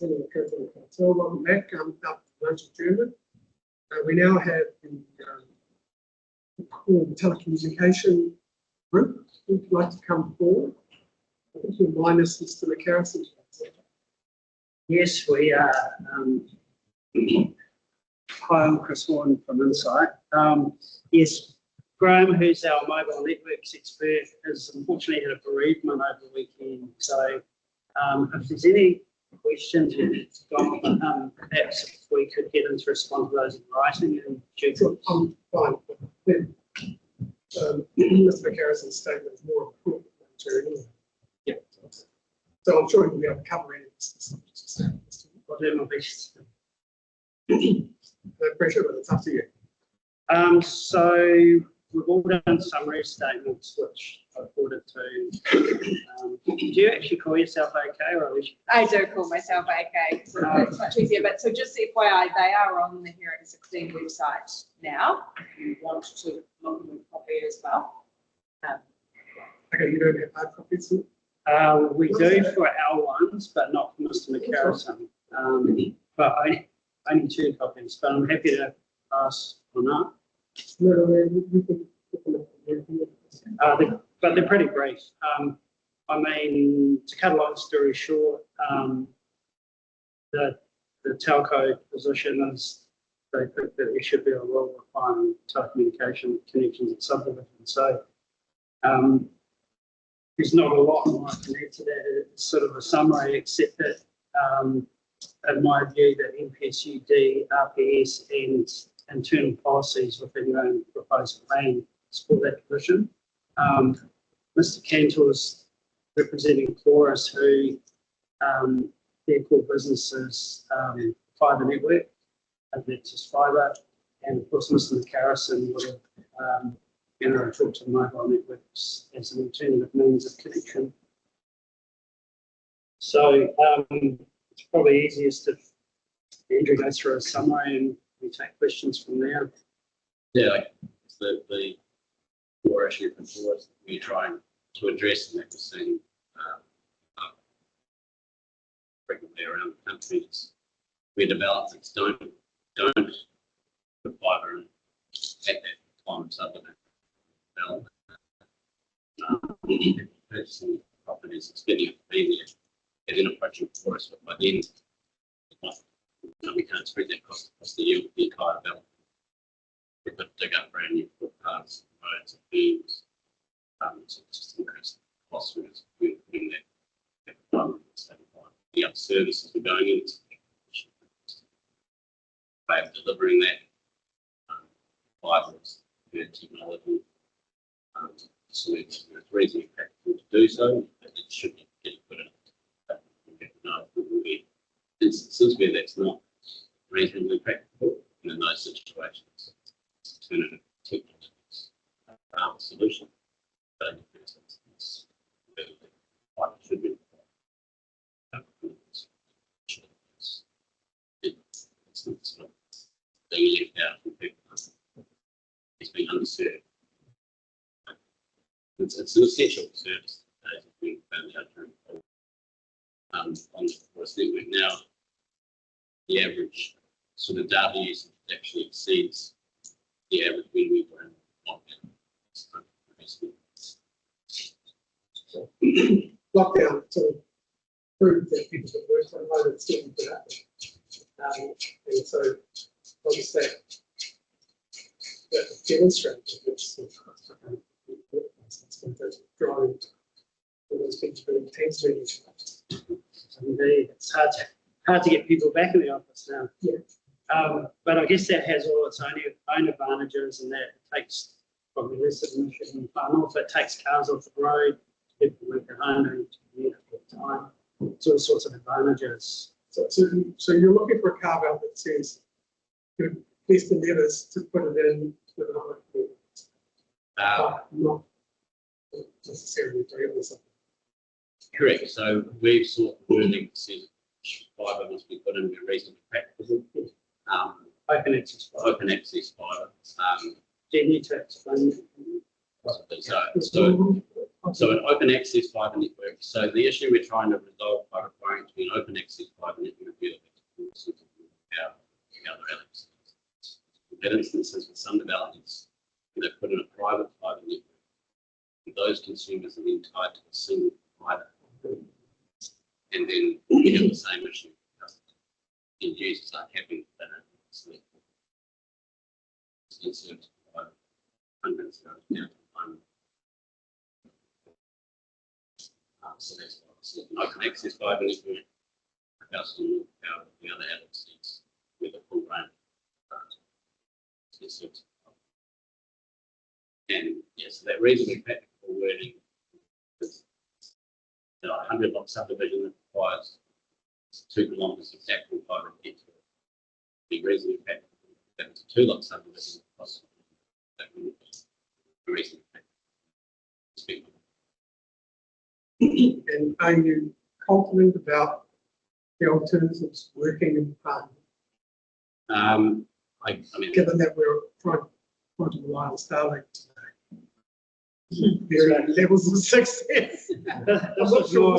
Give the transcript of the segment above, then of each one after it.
So welcome back. Up lunch adjournment. We now have the core telecommunication group. Would you like to come forward? I think you'll mind us, Mr. McCarrison. Yes, we are. Hi, I'm Chris Warren from Insight. Yes, Graham, who's our mobile networks expert, has unfortunately had a bereavement over the weekend. So if there's any questions you've got, perhaps if we could get him to respond to those in writing and due Sure, I'm fine. Mr. McCarrison's statement is more important anyway. Yeah. So I'm sure you'll be able to cover any of this. I'll do my best. I appreciate it. It's up to you. So we've all done summary statements, which I forwarded to. Do you actually call yourself OK, or Alicia? I do call myself AK, so it's much easier. But so just FYI, they are on the Hearing 16 website now. If you want to look at them copy as well. Okay, you don't have hard copies? We do for our ones, but not for Mr. McCarrison. But only 2 copies. But I'm happy to pass on that. No, we can. But they're pretty brief. I mean, to cut a long story short, the telco position is they think that there should be a rule requiring telecommunication connections at subdivision. So there's not a lot more I can add to that. It's sort of a summary, except that in my view, that MPSUD, RPS, and internal policies within your own proposed plan support that position. Mr. Cantor is representing Chorus, who their core business is fibre network, that's just fibre, and of course Mr. McCarrison would have talked to mobile networks as an alternative means of connection. So it's probably easiest if Andrew goes through a summary and we take questions from there. Yeah, the core issue for us we're trying to address, and that was seen frequently around the country, is where developments don't put fibre in at that time of subdivision development. Purchasing properties, it's getting it being there, getting approaching for us, but by then we can't spread that cost across the entire development. We could dig up brand new footpaths, roads, and beams. So it's just increased the cost when we're putting that development at the other services we're going into. Way of delivering that fibre technology. So it's reasonably practical to do so, but it shouldn't get put in. No, there will be instances where that's not reasonably practical, and in those situations, alternative technologies are the solution. But in the first instance, fibre should be. It's not being left out from people. It's being underserved. It's an essential service that is being found out during COVID. On the Forest network now, the average sort of data usage actually exceeds the average when we were in lockdown. Lockdown to prove that people that work from home and still put up. And so once that demonstrates it's going to drive all those things very intensely. Indeed, it's hard to get people back in the office now. Yeah. But I guess that has all its own advantages, and that it takes probably less emission than far off. It takes cars off the road, people work at home and at time. It's all sorts of advantages. So you're looking for a carve out that says good best endeavours to put it in with an not necessarily agree with something. Correct. So we've sought wording that says fibre must be put in reasonably practical. Open access fibre. Open access fibre. Do you need to explain that? So So an open access fibre network. So the issue we're trying to resolve by requiring it to be an open access fibre network would be our other elements. In instances with some developments, they put in a private fibre network. Those consumers are then tied to a single provider. And then we have the same issue. End users are happy that it's service provider. Hundreds of down to one. So that's obviously an open access fibre network. The other elements with a full range. And yes, so that reasonably practical wording is 100 lot subdivision that requires 2 kilometres of actual fibre to get to it. Be reasonably practical. That it's a 2 lot subdivision possible. That would be reasonably practical. And are you confident about the alternatives working in partnership? I mean, Given that we're trying to rely on Starlink today, varying levels of success. I'm not sure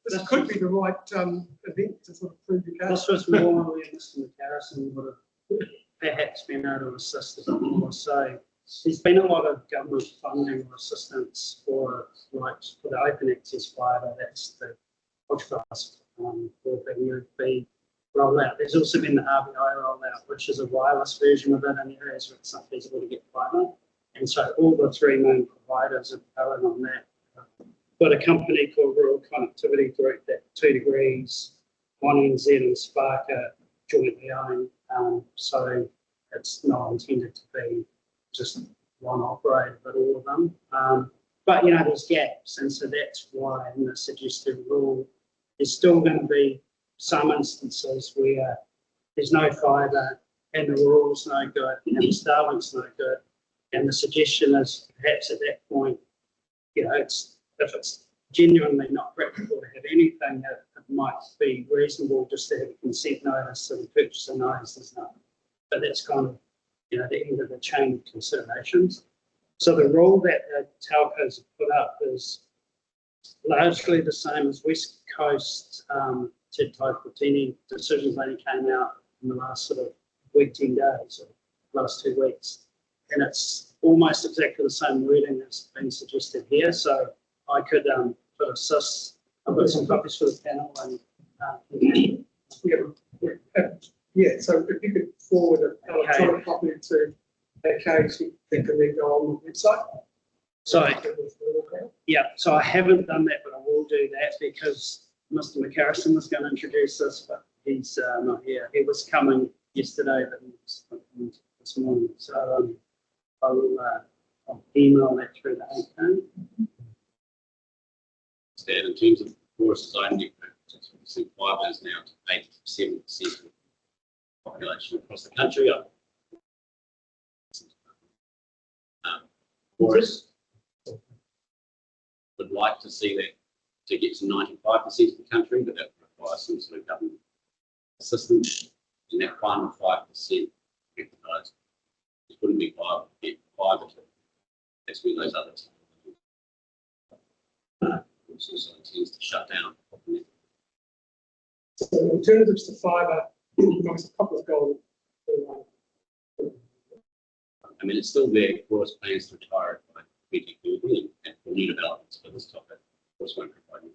this could be the right event to sort of prove your case. This was more where Mr. McCarrison would have perhaps been able to assist a bit more. So there's been a lot of government funding or assistance for the open access fibre. That's the podcast for the UFB rollout. There's also been the RBI rollout, which is a wireless version of it in areas where it's not feasible to get fibre. And so all the 3 main providers are going on that. Got a company called Rural Connectivity Group that 2 Degrees, 1NZ and Sparker jointly own. So it's not intended to be just one operator, but all of them. But there's gaps, and so that's why in the suggested rule, there's still going to be some instances where there's no fibre and the rural's no good and the Starlink's no good. And the suggestion is perhaps at that point, if it's genuinely not practical to have anything, that it might be reasonable just to have a consent notice so the purchaser knows there's nothing. But that's kind of, the end of the chain of considerations. So the rule that the telcos have put up is largely the same as West Coast Ted Taiputini decisions only came out in the last sort of week, 10 days, or last 2 weeks. And it's almost exactly the same wording that's been suggested here. So I could put assist. I've got some copies for the panel. And So if you could forward an electronic copy to AK, so they can then go on the website. So I haven't done that, but I will do that because Mr. McCarrison was going to introduce this, but he's not here. He was coming yesterday, but he was coming this morning. So I will I'll email that through the AK. in terms of forest zoning, fibre is now to 87% of the population across the country. Forests would like to see that to get to 95% of the country, but that requires some sort of government assistance. And that final 5% recognised, it wouldn't be viable to get fibre to. That's where those other which also tends to shut down. So alternatives to fibre, there's a couple of goals. I mean, it's still there. Forest plans to retire it by 2030 and for new developments for this topic. Forest won't provide you.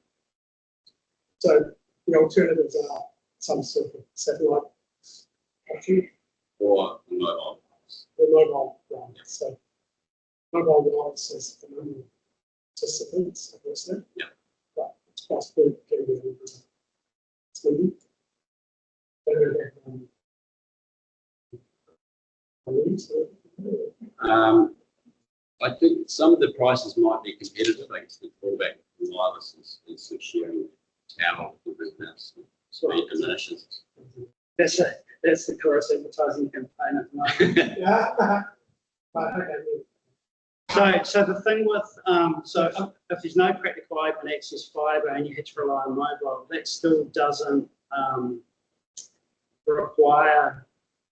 So the alternatives are some sort of satellite option Or mobile. or mobile device. So mobile devices for many participants, obviously. Yeah. But it's possible to get rid of Sweden. I think some of the prices might be competitive. I guess the fallback from wireless is sort of sharing tower with business. So it diminishes. That's the chorus advertising campaign at the moment. Yeah. So the thing with so if there's no practical open access fibre and you had to rely on mobile, that still doesn't require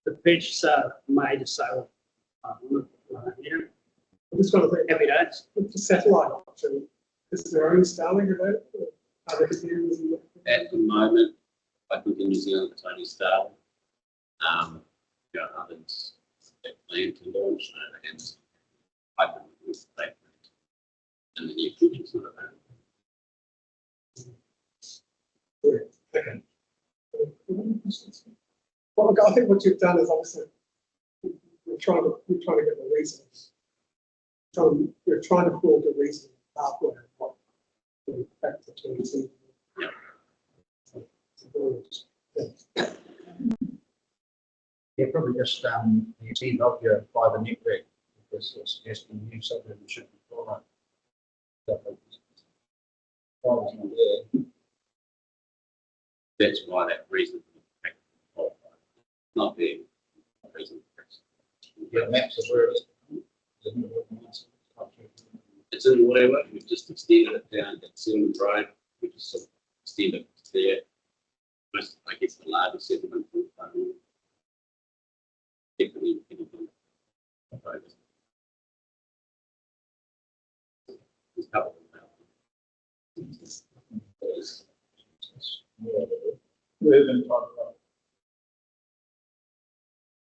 the purchaser made a sale. This kind of thing. Happy days. With the satellite option, Is there only Starling available? Or are there areas in At the moment, I think in New Zealand it's only started. There are others that plan to launch and I think with that in the near future. Sort of Okay. Well, look, I think what you've done is obviously we're trying to get the reasons. We're trying to build a reason pathway of what the factor to see. Yeah. Yeah, probably just the extent of your fibre network, because you're suggesting new subdivision should be followed. that's why that reason not the reason. Yeah, maps of where it is. It's in whatever, we've just extended it down at Settlement Road, we just sort of extend it there. Most, I guess, the largest settlement. Definitely. There's a couple of them.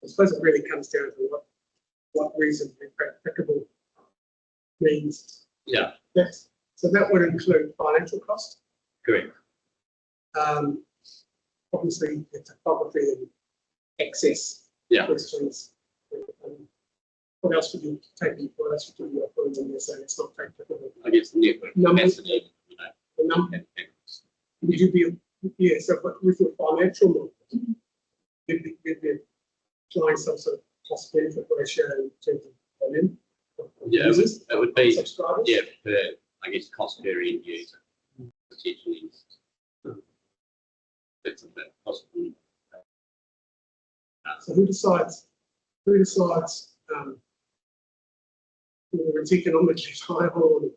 I suppose it really comes down to what reason applicable means. Yeah, Yes. So that would include financial cost. correct. Obviously, the topography and access Yeah. questions. What else would you take? What else would you put in there saying it's not practicable? I guess the network Numbers. capacity, you know, The number, and would you be, yeah, so but with your financial model, you'd be applying some sort of cost benefit ratio in terms of volume of yeah, users, it would be, subscribers. yeah, per, I guess, cost per end user, potentially. That's a bit possible. So who decides whether it's economically viable?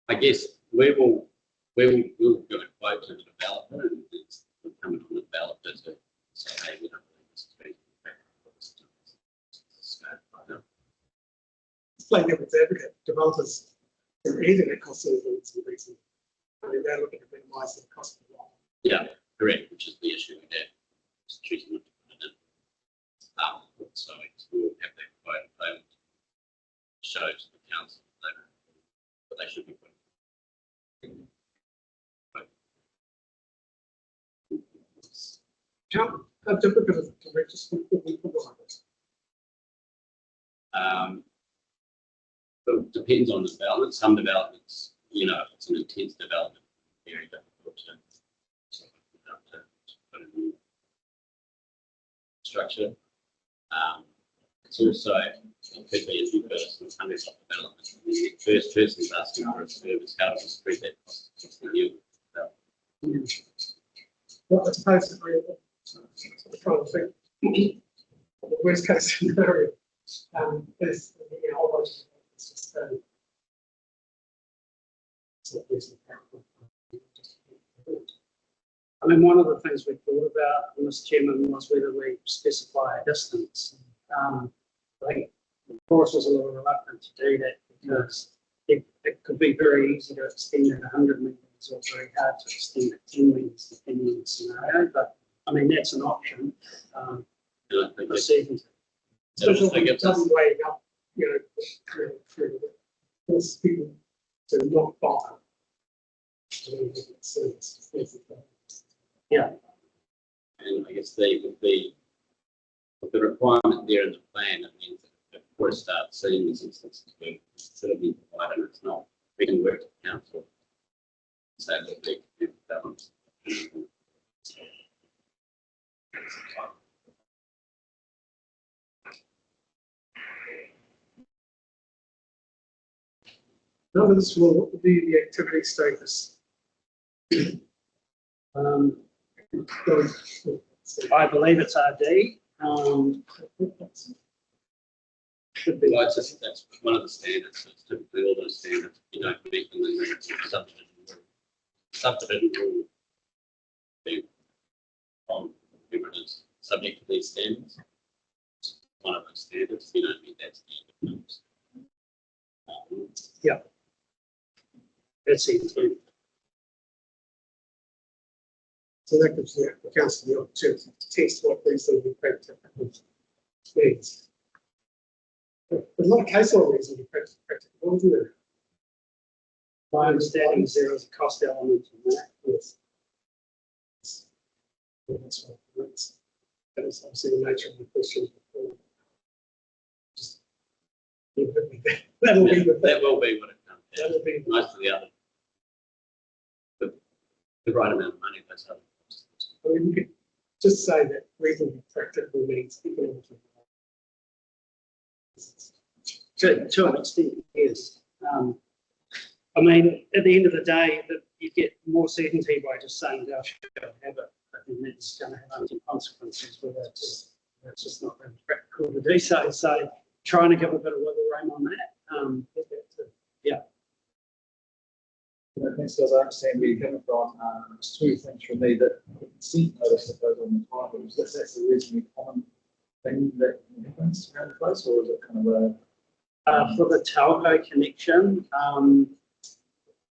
I guess we'll go quote to the developer and it's coming from the developer to say, hey, we don't believe this is practical. It's playing devil's advocate. Developers are eating at cost savings and reason. I mean, they're looking to minimise the cost of the lot. Yeah, correct, which is the issue with that. It's choosing not to put it in. So we'll have that quote available to show to the council that they should be putting. How difficult is it to register for the providers? But it depends on the development. Some developments, you know, if it's an intense development, very difficult to put in new structure. It's also, it could be a new person coming from development. The first person is asking for a service, how do we spread that cost to you? Well, I suppose I'm trying to think the worst case scenario is you know, all those it's just it's not reasonable. I mean, one of the things we thought about, Mr. Chairman, was whether we specify a distance. I think the course was a little reluctant to do that because it could be very easy to extend it 100 metres or very hard to extend it 10 metres depending on the scenario. But I mean, that's an option. And I think that's, Proceeding. Especially when it doesn't weigh up, you know, through the force people to not buy. Yeah. and I guess with the requirement there in the plan, it means that before it starts seeing these instances where it's sort of been provided, it's not, we can work with council. So that they can balance. None of this will be the activity status. I believe it's RD. Should be. Well, it's just, that's one of the standards. It's typically all those standards. You don't meet them in the subdivision rule. Subdivision rule. On whoever it is subject to these standards. It's one of those standards. You don't meet that standard. Yeah. That's the intent. So that gives the council the opportunity to test what these little practical means. But a lot of case law reasons are practical, isn't there? My understanding is there is a cost element in that. Yes. Yeah, that's right. That is obviously the nature of the question. Just leave it with that. That'll be the That will be what it comes down That'll to. be Most of the other, the right amount of money, those other costs. I mean, you could just say that reasonably practical means economically. To an extent, yes. I mean, at the end of the day, that you get more certainty by just saying thou shalt have it, but then that's going to have unintended consequences where it's just not really practical to do so. So trying to give a bit of wiggle room on that. Yeah. Thanks, guys. I understand where you're coming from. There's two things from me that consent notice that goes on the titles. That's a reasonably common thing that happens around the place, or is it kind of a For the telco connection,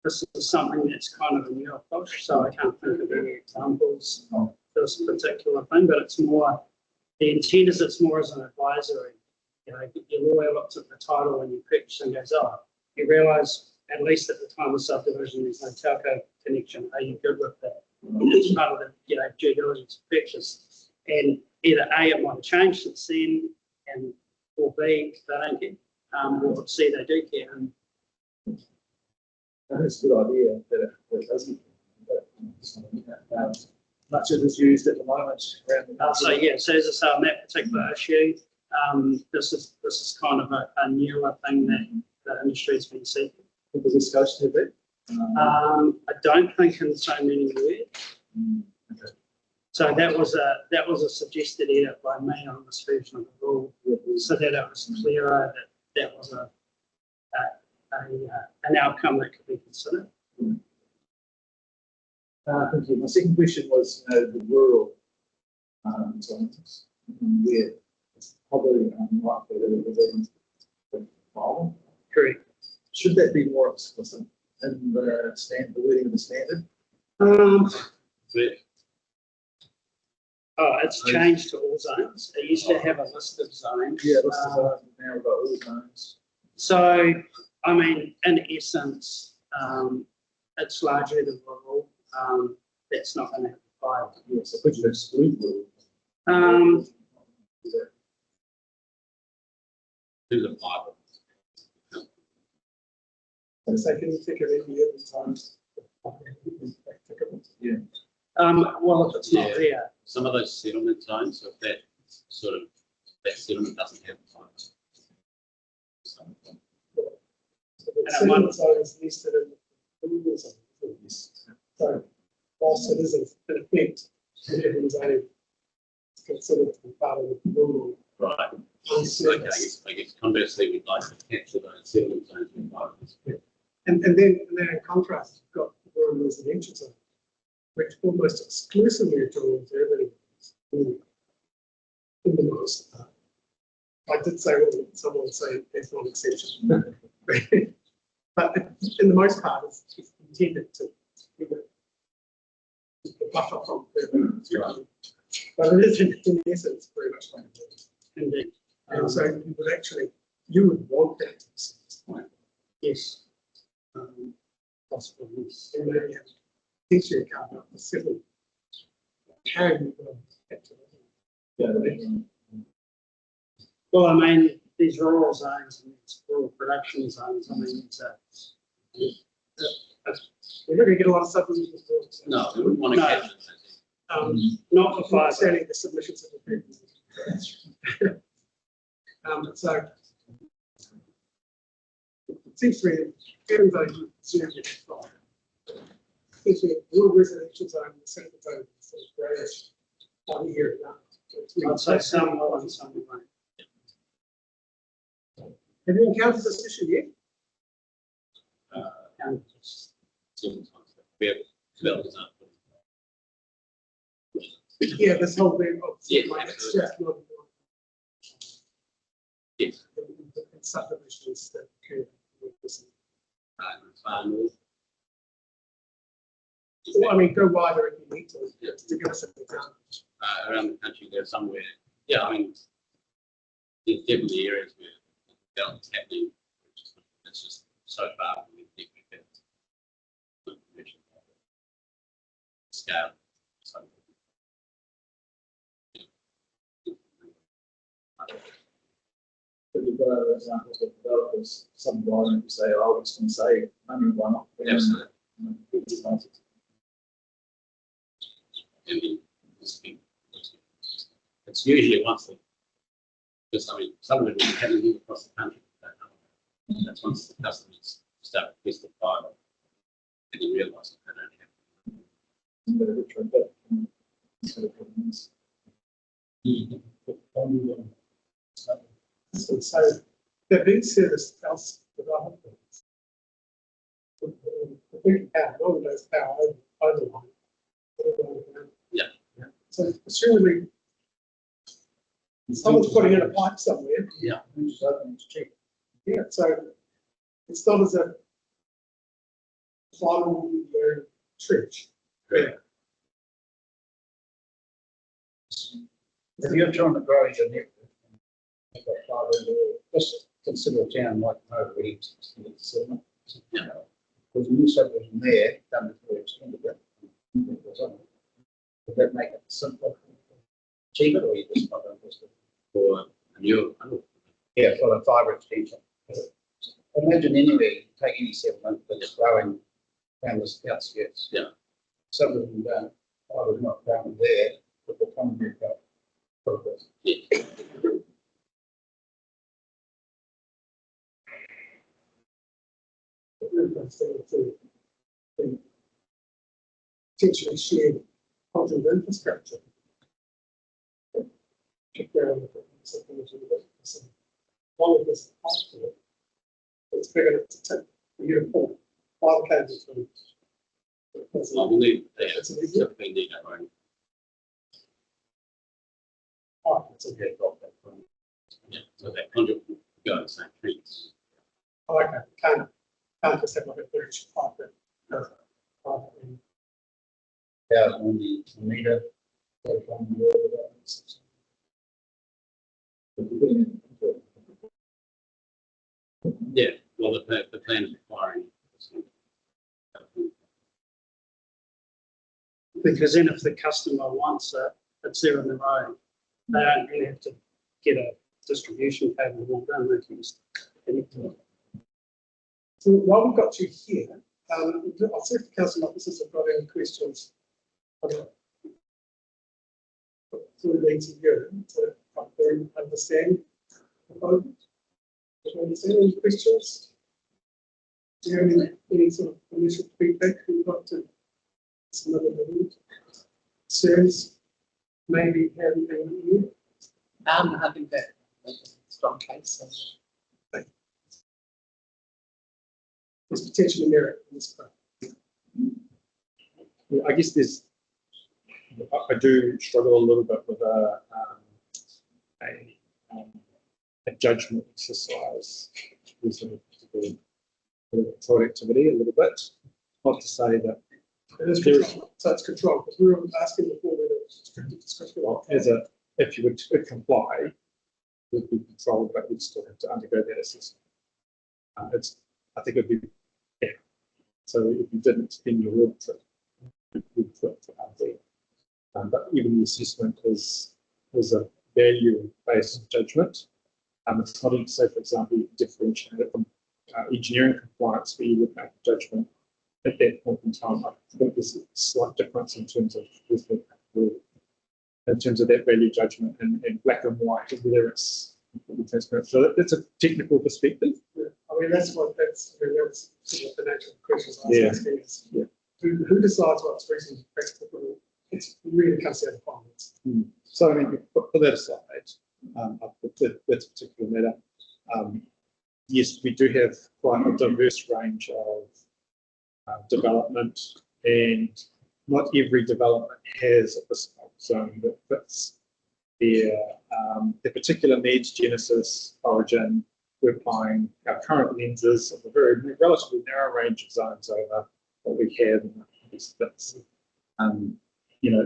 this is something that's kind of a new push, so I can't think of any examples of this particular thing, but it's more, the intent is it's more as an advisory. You know, your lawyer looks at the title when you purchase and goes, oh, you realise at least at the time of subdivision there's no telco connection. Are you good with that? It's part of the due diligence of purchase. And either A, it might have changed since then, and or B, they don't care, or C, they do care. And That's a good idea that it doesn't. Much of it is used at the moment around the country. so yeah, so as I say, on that particular issue, this is kind of a newer thing that the industry has been seeking. The West Coast have it. I don't think in so many words. Okay. So that was a suggested edit by me on this version of the rule, so that it was clearer that that was an outcome that could be considered. Thank you. My second question was, the rural zones, where it's probably unlikely that it would be viable. Correct. Should that be more explicit in the wording of the standard? It's changed to all zones. It used to have a list of zones. Yeah, this is now we've got all zones. So, I mean, in essence, it's largely the rural. That's not going to apply. Yes, I could you exclude rural? Who's a fiber? And so can you think of any other times? Yeah. Well, if it's not Yeah. there, Some of those settlement zones, so if that settlement doesn't have fiber. So the settlement zone is listed in the rural zone, isn't it? So whilst it is an effect, it only considered to be part of the rural. Right. Okay. I guess conversely, we'd like to capture those settlement zones with fibers. And then in contrast, you've got the rural residential zone, which almost exclusively draws urban areas in the most part. I did say, well, someone would say there's not exception. But in the most part, it's intended to buffer from urban. But it is in essence very much like it. indeed. And so you would want that to be seen. Yes. Possible, yes. And maybe have teaching come up with civil. How you will capture that. Well, I mean, these rural zones and these rural production zones, I mean, We're not going to get a lot of subdivisions. No, we wouldn't want to No. capture those. not for fibre. Notwithstanding the submissions of the people. So it seems to me that even though you zoom it from, essentially a rural residential zone, the central zone, sort of grayish on here. I'd say some will and some won't. Have you encountered this issue yet? And Settlement zones. We have developers up. Yeah, this whole thing of Yeah, like, it's absolutely. just not Yes. subdivisions that occur with this. Far north. Well, I mean, go wider if you need to give us an example. Around the country, there's somewhere, yeah, I mean, there's definitely areas where development's happening, it's just so far from the technical scale. So, But you've got other examples of developers, some guy who say, oh, it's going to say money, why not? absolutely. Absolutely. And then it's usually once the, just, I mean, some of it will be happening across the country. That's once the customers start requesting file and you realise that they don't have. So they're being serviced else developments. The big power, all of those power overline. Yeah. So presumably, someone's putting in a pipe somewhere. Yeah. It's cheap. Yeah, so it's not as a final trench. Correct. If you're trying to grow your network, you've got fibre everywhere. Just consider a town like Hobart, Yeah. there's a new subdivision there, done before extended it. Would that make it simpler, cheaper, or you just not interested? For a new, Yeah, for the fibre extension. Imagine anywhere, you take any settlement that's growing down the outskirts. Yeah. Subdivision down, fibre's not down there, but the concrete got. yeah. Potentially shared content infrastructure. One of this, it's big enough to take a uniform 5 cables from. I believe that That's an it's easy. a FNDC running. Oh, it's a Yeah, so that conduit will go in the same trees. okay. Can't just have like a bridge pipe that. Yeah, on the meter. Yeah, well, the plan is requiring. Because then if the customer wants it, it's there on the road. They don't really have to get a distribution cable all done, they can just connect to it. So while we've got you here, I'll see if the council officers have got any questions. Through the interview to help them understand. Any questions? Do you have any sort of initial feedback you'd like to submit in the room? Concerns, maybe having you? I think that that's a strong case. There's potentially merit in this part. Yeah, I guess I do struggle a little bit with a judgment exercise using particular productivity a little bit. Not to say that It is control, so it's control, because we were asking before whether it's restricted discretion. if you were to comply, it would be controlled, but you'd still have to undergo that assessment. I think it would be, yeah. So if you didn't in your work trip, you would put to RD. But even the assessment is a value-based judgment. It's not even, say, for example, you differentiate it from engineering compliance, where you would make a judgment at that point in time. I think there's a slight difference in terms of that value judgment and black and white, and whether it's transparent. So that's a technical perspective. Yeah. I mean, that's sort of the natural questions I was asking is, who decides what's reasonably practical? It's really comes down to finance. So I mean, put that aside, that's a particular matter. Yes, we do have quite a diverse range of development, and not every development has a bespoke zone that fits their particular needs, genesis, origin. We're applying our current lenses of a relatively narrow range of zones over what we have in these bits. You know,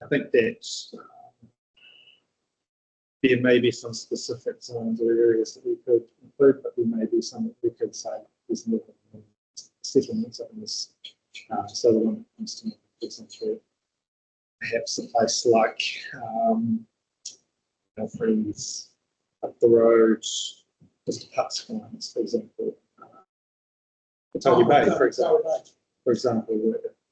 I think that there may be some specific zones or areas that we could include, but there may be some that we could say there's no settlements in this. So when it comes to perhaps a place like Freeze up the road, just Huts Farms, for example. Toby Bay, for example,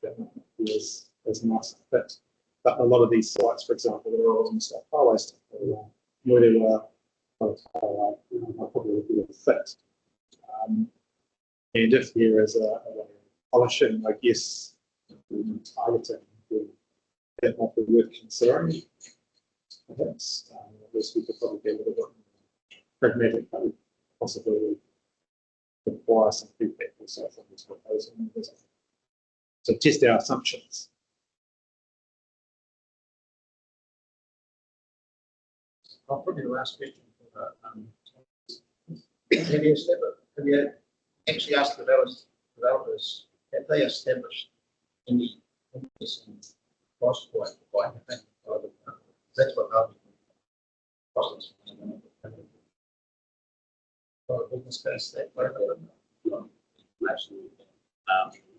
that might be as nice a fit. But a lot of these sites, for example, that are on the South Highway stuff, where there were probably would be a fit. And if there is a polishing, I guess, targeting, that might be worth considering. Perhaps, I guess we could probably be a little bit more pragmatic, but we possibly require some feedback also from this proposal. So test our assumptions. I'll probably the last question. Have you actually asked developers, have they established any price point for anything? That's what I'll business case that way. Actually, in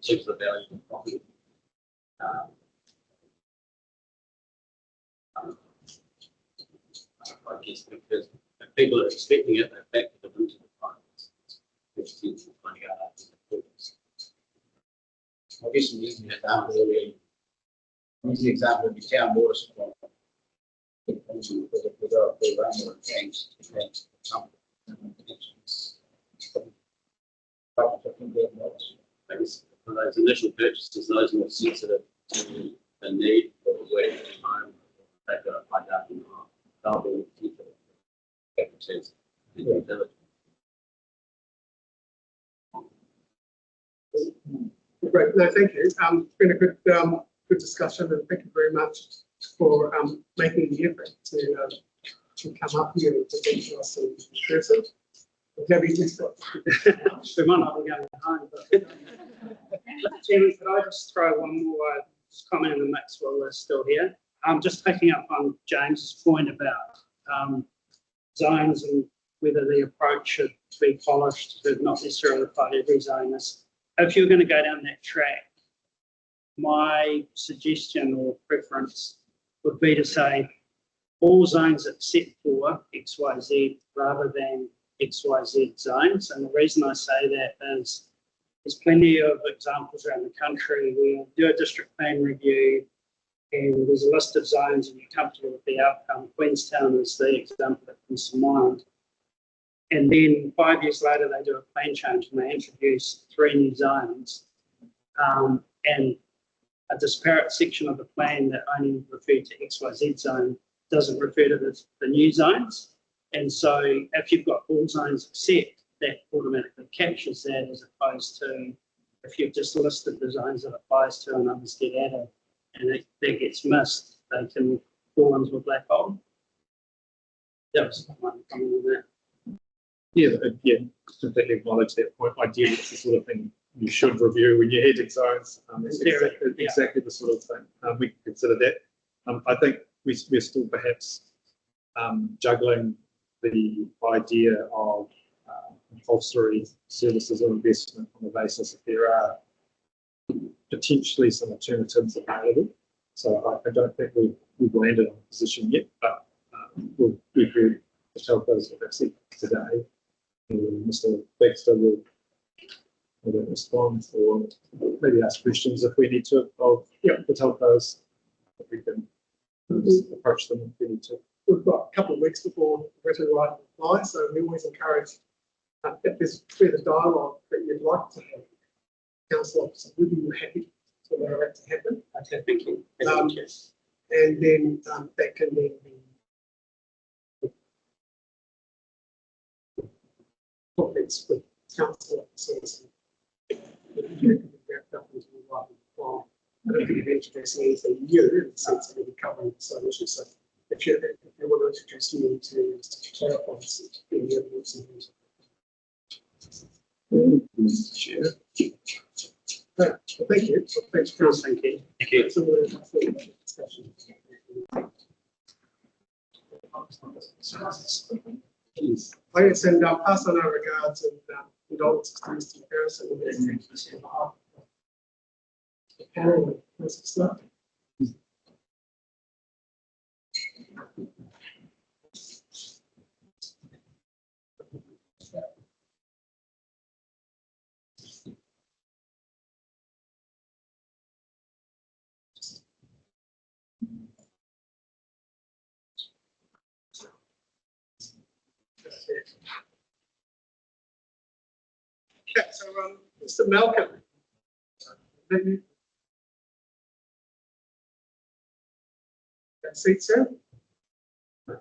terms of the value of the property, I guess because if people are expecting it, they're back to the winter requirements, which is finding out after the purpose. I guess an easy example would be town water supply. I guess for those initial purchases, those more sensitive to the need for waiting time, they've got to find out in they'll be future capitals and due diligence. Great, no, thank you. It's been a good discussion, and thank you very much for making the effort to come up here and present to us in person. Debbie, please stop. We might not be going home, but Chairman, could I just throw one more comment in the mix while we're still here? Just picking up on James's point about zones and whether the approach should be polished, but not necessarily apply to every zone. If you're going to go down that track, my suggestion or preference would be to say all zones except for XYZ rather than XYZ zones. And the reason I say that is there's plenty of examples around the country where you do a district plan review and there's a list of zones and you're comfortable with the outcome. Queenstown is the example that comes to mind. And then 5 years later, they do a plan change and they introduce 3 new zones. And a disparate section of the plan that only referred to XYZ zone doesn't refer to the new zones. And so if you've got all zones except, that automatically captures that, as opposed to if you've just listed the zones that applies to and others get added and that gets missed, they can fall into a black hole. That was my comment on that. Yeah, completely acknowledge that point. Ideally, it's the sort of thing you should review when you're heading zones. It's exactly the sort of thing. We can consider that. I think we're still perhaps juggling the idea of compulsory services or investment on the basis that there are potentially some alternatives available. So I don't think we've landed on a position yet, but we've heard the telcos that I've said today. And Mr. Baxter will respond or maybe ask questions if we need to of the telcos. If we can approach them if we need to. We've got a couple of weeks before written right reply, so we always encourage if there's further dialogue that you'd like to have, council officer, we'd be happy to allow that to happen. Okay, thank you. And then that can then be topics with council officers. Wrapped up into the right reply. I don't think you've introduced anything new in the sense that we're covering some issues. So if you want to introduce me to clarify any evidence and things. Chair. Well, thank you. Well, thanks, Chris. Thank you. Thank you. That's all the discussion. I guess, and pass on our regards and condolences to Mr. Harrison and the panel and this stuff. Okay, so Mr. Malcolm, maybe that seat, sir. Yeah.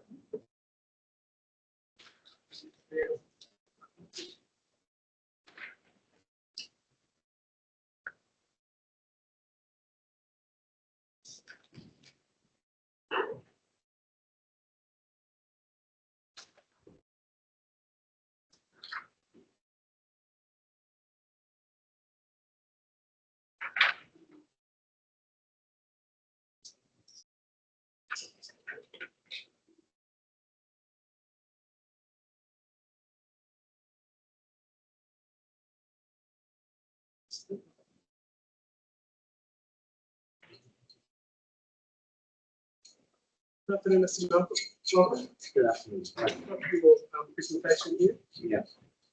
Good afternoon, Mr. Malcolm. Welcome. Good afternoon. Welcome to your presentation here. Yeah,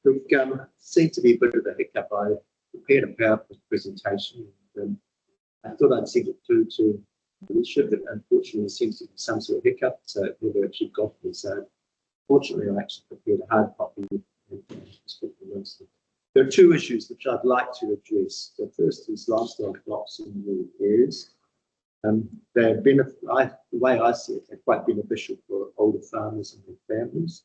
look, seemed to be a bit of a hiccup. I prepared a PowerPoint presentation and I thought I'd send it through to Alicia, but unfortunately there seems to be some sort of hiccup, so it never actually got me. So fortunately I actually prepared a hard copy. There are two issues which I'd like to address. The first is lifestyle blocks in rural areas. They're the way I see it, they're quite beneficial for older farmers and their families.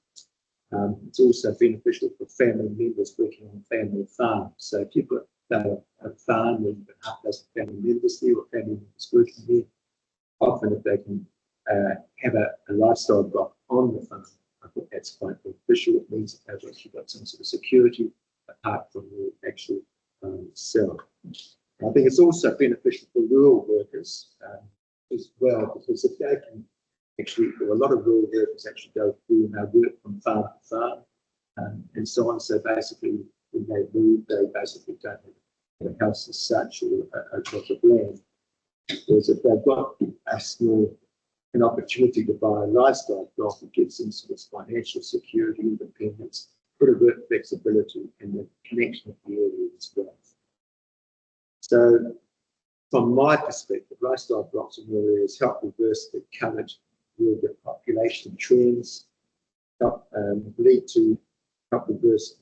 It's also beneficial for family members working on family farms. So if you've got a farm where you've got half a dozen family members there or family members working there, often if they can have a lifestyle block on the farm, I think that's quite beneficial. It means that they've actually got some sort of security apart from the actual sell. I think it's also beneficial for rural workers as well, because if they can actually, a lot of rural workers actually go through and they work from farm to farm and so on. So basically, when they move, they basically don't have a house as such or a plot of land. Whereas if they've got an opportunity to buy a lifestyle block, it gives them sort of financial security, independence, bit of work flexibility, and the connection of the area as well. So, from my perspective, lifestyle blocks in rural areas help reverse the current rural population trends, help reverse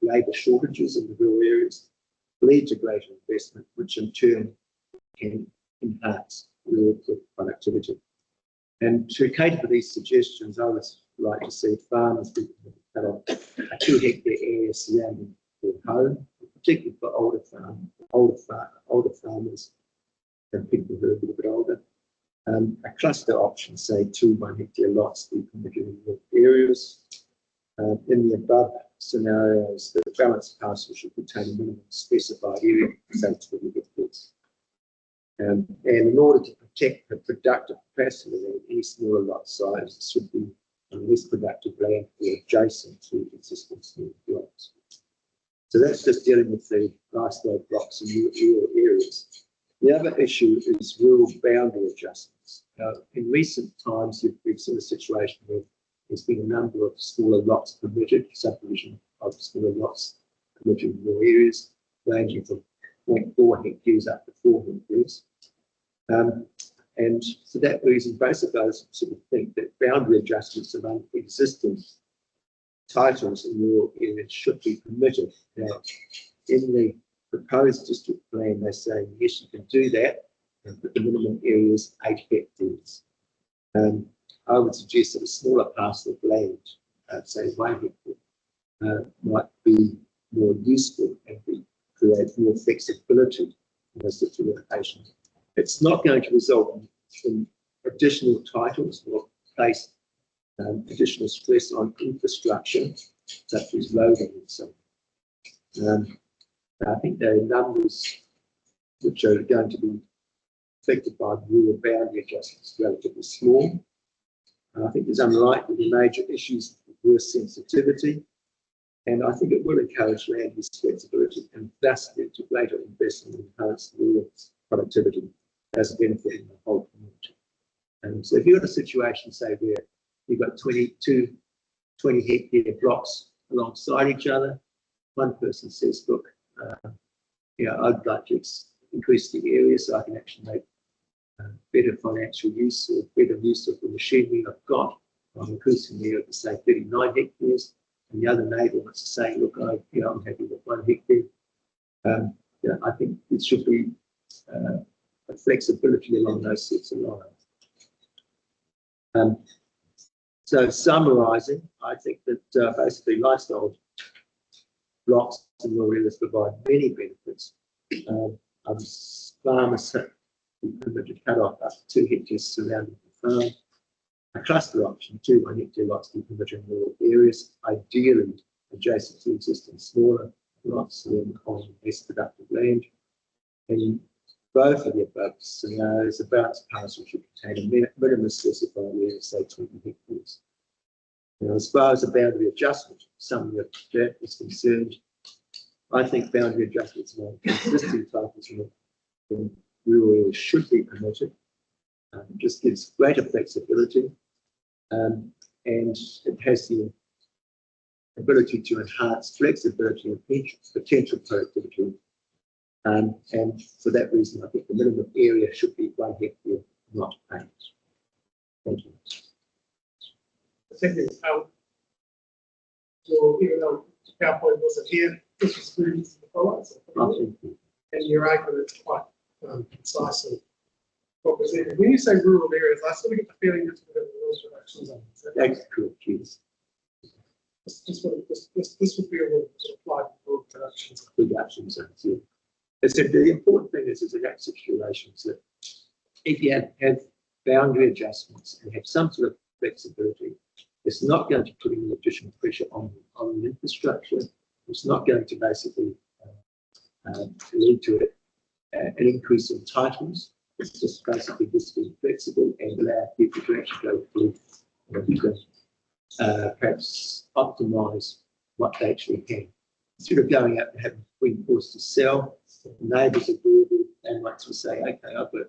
labour shortages in the rural areas, lead to greater investment, which in turn can enhance rural productivity. And to cater for these suggestions, I would like to see farmers be cut off a 2 hectare area surrounding their home, particularly for older farmers and people who are a little bit older. A cluster option, say 2 1 hectare lots, be permitted in rural areas. In the above scenarios, the balanced parcel should contain a minimum specified area, say 20 hectares. And in order to protect the productive capacity of any smaller lot size, should be less productive land or adjacent to existing small blocks. So that's just dealing with the lifestyle blocks in rural areas. The other issue is rural boundary adjustments. In recent times, we've seen a situation where there's been a number of smaller lots permitted, subdivision of smaller lots permitted in rural areas, ranging from 0.4 hectares up to 4 hectares. And for that reason, both of those sort of think that boundary adjustments among existing titles in rural areas should be permitted. Now, in the proposed district plan, they're saying, yes, you can do that, but the minimum area is 8 hectares. I would suggest that a smaller parcel of land, say 1 hectare, might be more useful and create more flexibility in those situations. It's not going to result in additional titles or place additional stress on infrastructure, such as loading and so on. I think there are numbers which are going to be affected by rural boundary adjustments, relatively small. And I think there's unlikely to be major issues with worse sensitivity. And I think it will encourage land use flexibility and thus lead to greater investment in enhanced rural productivity as a benefit in the whole community. And so if you've got a situation, say, where you've got 20 hectare blocks alongside each other, one person says, look, I'd like to increase the area so I can actually make better financial use or better use of the machinery I've got. I'm increasing the area to say 39 hectares, and the other neighbour wants to say, look, I'm happy with 1 hectare. I think it should be a flexibility along those sorts of lines. So summarising, I think that basically lifestyle blocks in rural areas provide many benefits. Farmers have been permitted to cut off up to 2 hectares surrounding the farm. A cluster option, 2 1 hectare lots to be permitted in rural areas, ideally adjacent to existing smaller lots on less productive land. And both of the above scenarios, a balanced parcel should contain a minimum specified area, say 20 hectares. Now, as far as the boundary adjustment, some of that is concerned, I think boundary adjustments along existing titles in rural areas should be permitted. It just gives greater flexibility, and it has the ability to enhance flexibility and potential productivity. And for that reason, I think the minimum area should be 1 hectare, not 8. Thank you. Thank you. So even though PowerPoint wasn't here, this was through the highlights. And your argument is quite concise and what was there. When you say rural areas, I sort of get the feeling it's a bit of a rules reduction zone. That's correct, yes. This would be a rule to apply to rural productions. Reduction zones, yeah. As I said, the important thing is in that situations that if you have boundary adjustments and have some sort of flexibility, it's not going to put any additional pressure on the infrastructure. It's not going to basically lead to an increase in titles. It's just basically just being flexible and allow people to actually go through and perhaps optimise what they actually can. Instead of going out and having been forced to sell, neighbours are agreeable and might sort of say, okay, I've got,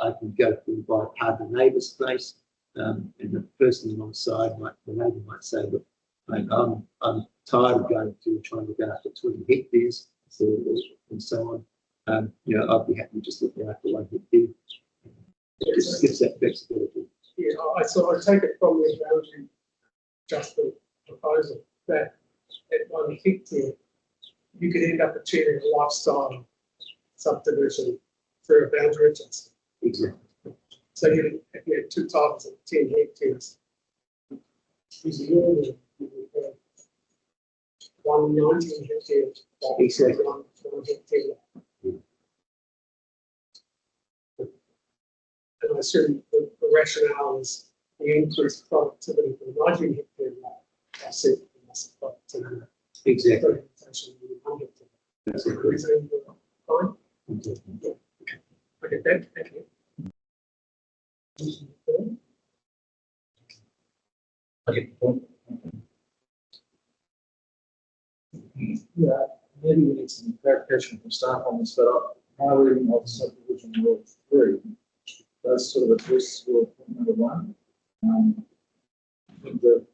I can go through and buy part of the neighbour's place. And the person alongside, the neighbour might say, look, I'm tired of going through and trying to go after 20 hectares and so on. I'd be happy just looking after 1 hectare. It just gives that flexibility. Yeah, I take it from the boundary adjustment proposal that at 1 hectare, you could end up achieving a lifestyle subdivision through a boundary adjustment. Exactly. So if you had 2 titles at 10 hectares, using your you would have 1 19 hectare. Exactly. 1 hectare. And I assume the rationale is the increased productivity for the 19 hectare lot. I said the massive productivity. Exactly. That's a reason fine. Yeah. Okay, thank you. Yeah, maybe we need some clarification from staff on this, but my reading of subdivision rule 3 does sort of address your point number 1. The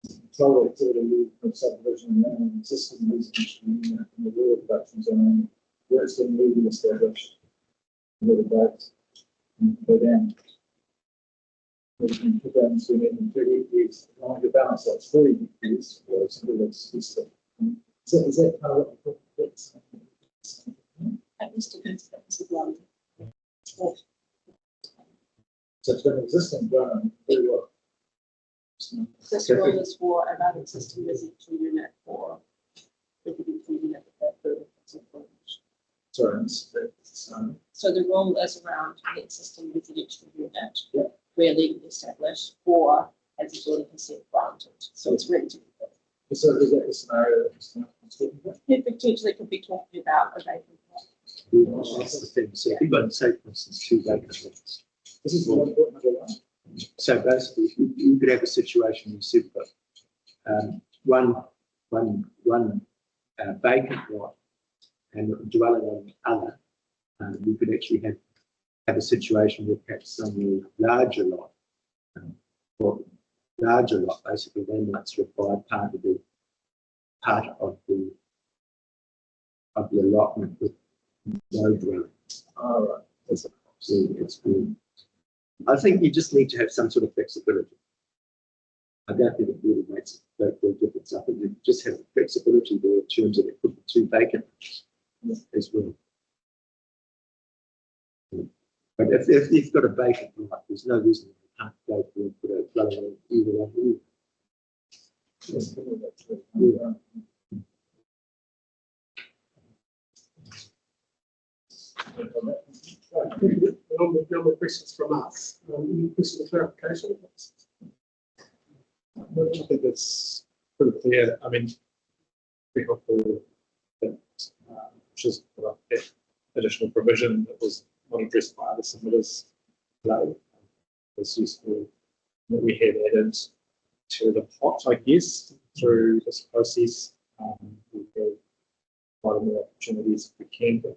control activity of subdivision and existing residential unit in the rural production zone where it's been legally established. With the dates and go down. We can put that into an 30 years, along the balance that's 40 years, or something that's is that kind of what that's At least a good sense of London. so it's been existing ground very well. This rule is for an existing residential unit or residential unit that further Sorry, so the rule is around the existing residential unit where legally established or as a building consent granted. So it's really difficult. So is that the scenario that Mr. Malcolm's talking about? It potentially could be talking about a vacant lot. That's the thing. So if you've got, say, for instance, two vacant lots. This is what number one. So basically, you could have a situation where you've got one vacant lot and dwelling on the other. You could actually have a situation where perhaps some larger lot, basically they might survive part of the allotment with no dwelling. All right. So it's good. I think you just need to have some sort of flexibility. I don't think it really makes a big difference. I think you just have flexibility there in terms of it could be two vacant as well. But if you've got a vacant lot, there's no reason you can't go through and put a dwelling on either one. Yeah. No more questions from us. Any questions or clarification? I think it's pretty clear. I mean, we hope that which is that additional provision that was not addressed by the submitters today. It's useful that we have added to the pot, I guess, through this process. We will provide more opportunities if we can. But,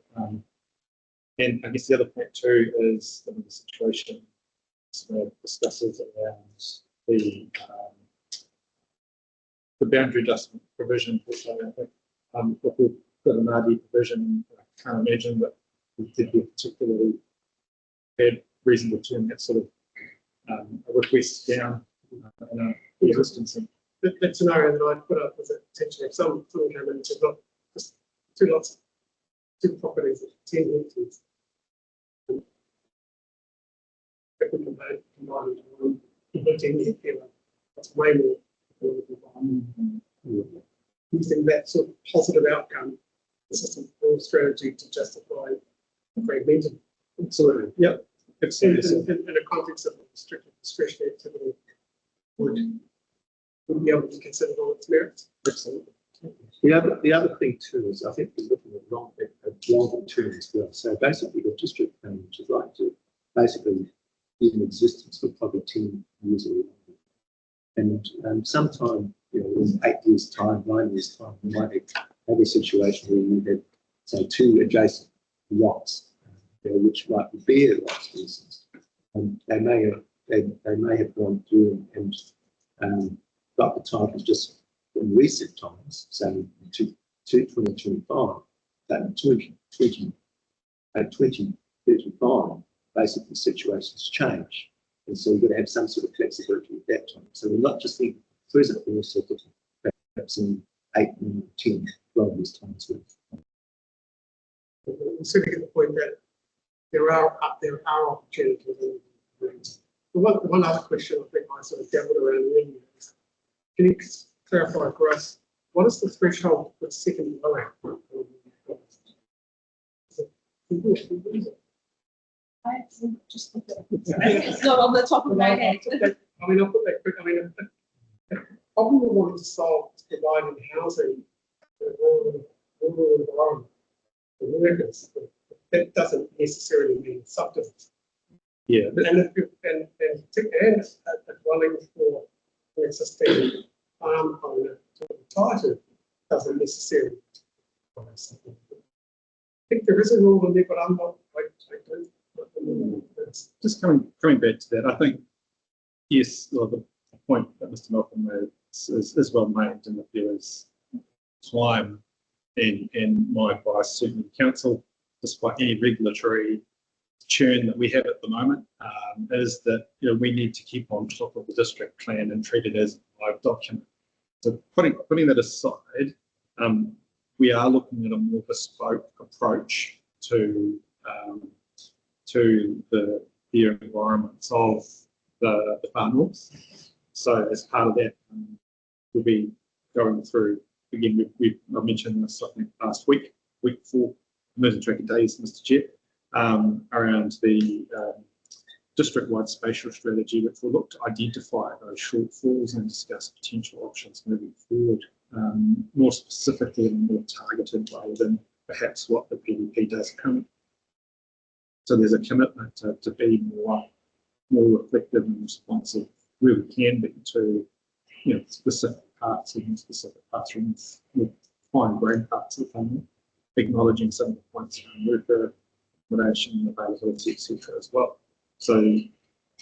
and I guess the other point too is the situation discusses around the boundary adjustment provision. Which I think if we've got an RD provision, I can't imagine that we could be particularly had reason to turn that sort of a request down in a distancing. That scenario that I put up was that potentially if someone came in and said, look, just two lots, two properties of 10 hectares. If we combine into one, 10 hectares, that's way more. Using that sort of positive outcome, this is a strategy to justify fragmented. Absolutely. Yep. In a context of restricted discretionary activity, would be able to consider all its merits. Absolutely. The other thing too is I think we're looking at longer term as well. So basically, the district plan, which is like to basically be in existence for probably 10 years or longer. And sometime, in 8 years' time, 9 years' time, we might have a situation where you have, say, two adjacent lots, which might be bare lots, for instance. And they may have gone through and got the titles just in recent times, say 2025, that 2035, basically situations change. And so we've got to have some sort of flexibility at that time. So we're not just thinking present, we're also thinking perhaps in 8, 9, 10, 12 years' time as well. We certainly get the point that there are opportunities. One other question I think I sort of dabbled around in is, can you clarify for us, what is the threshold for second dwelling? I actually just looked at it. It's not on the top of my head. I mean, I'll put that quick. I mean, the problem we wanted to solve is providing housing for rural environment for workers. That doesn't necessarily mean subdivision. Yeah. And a dwelling for an existing farm owner to entitle doesn't necessarily. I think there is a rule in there, but I'm not. I don't. Just coming back to that, I think yes, the point that Mr. Malcolm made is well made, and if there is time, and my advice certainly council, despite any regulatory churn that we have at the moment, is that we need to keep on top of the district plan and treat it as a live document. So putting that aside, we are looking at a more bespoke approach to the environments of the far north. So as part of that, we'll be going through, again, I mentioned this I think last week 4 emergent tracker days, Mr. Chair, around the district-wide spatial strategy, which will look to identify those shortfalls and discuss potential options moving forward more specifically and more targeted way than perhaps what the PDP does currently. So there's a commitment to be more reflective and responsive where we can be to specific parts and specific classrooms with fine-grained parts of the family, acknowledging some of the points around worker accommodation, availability, etc. as well. So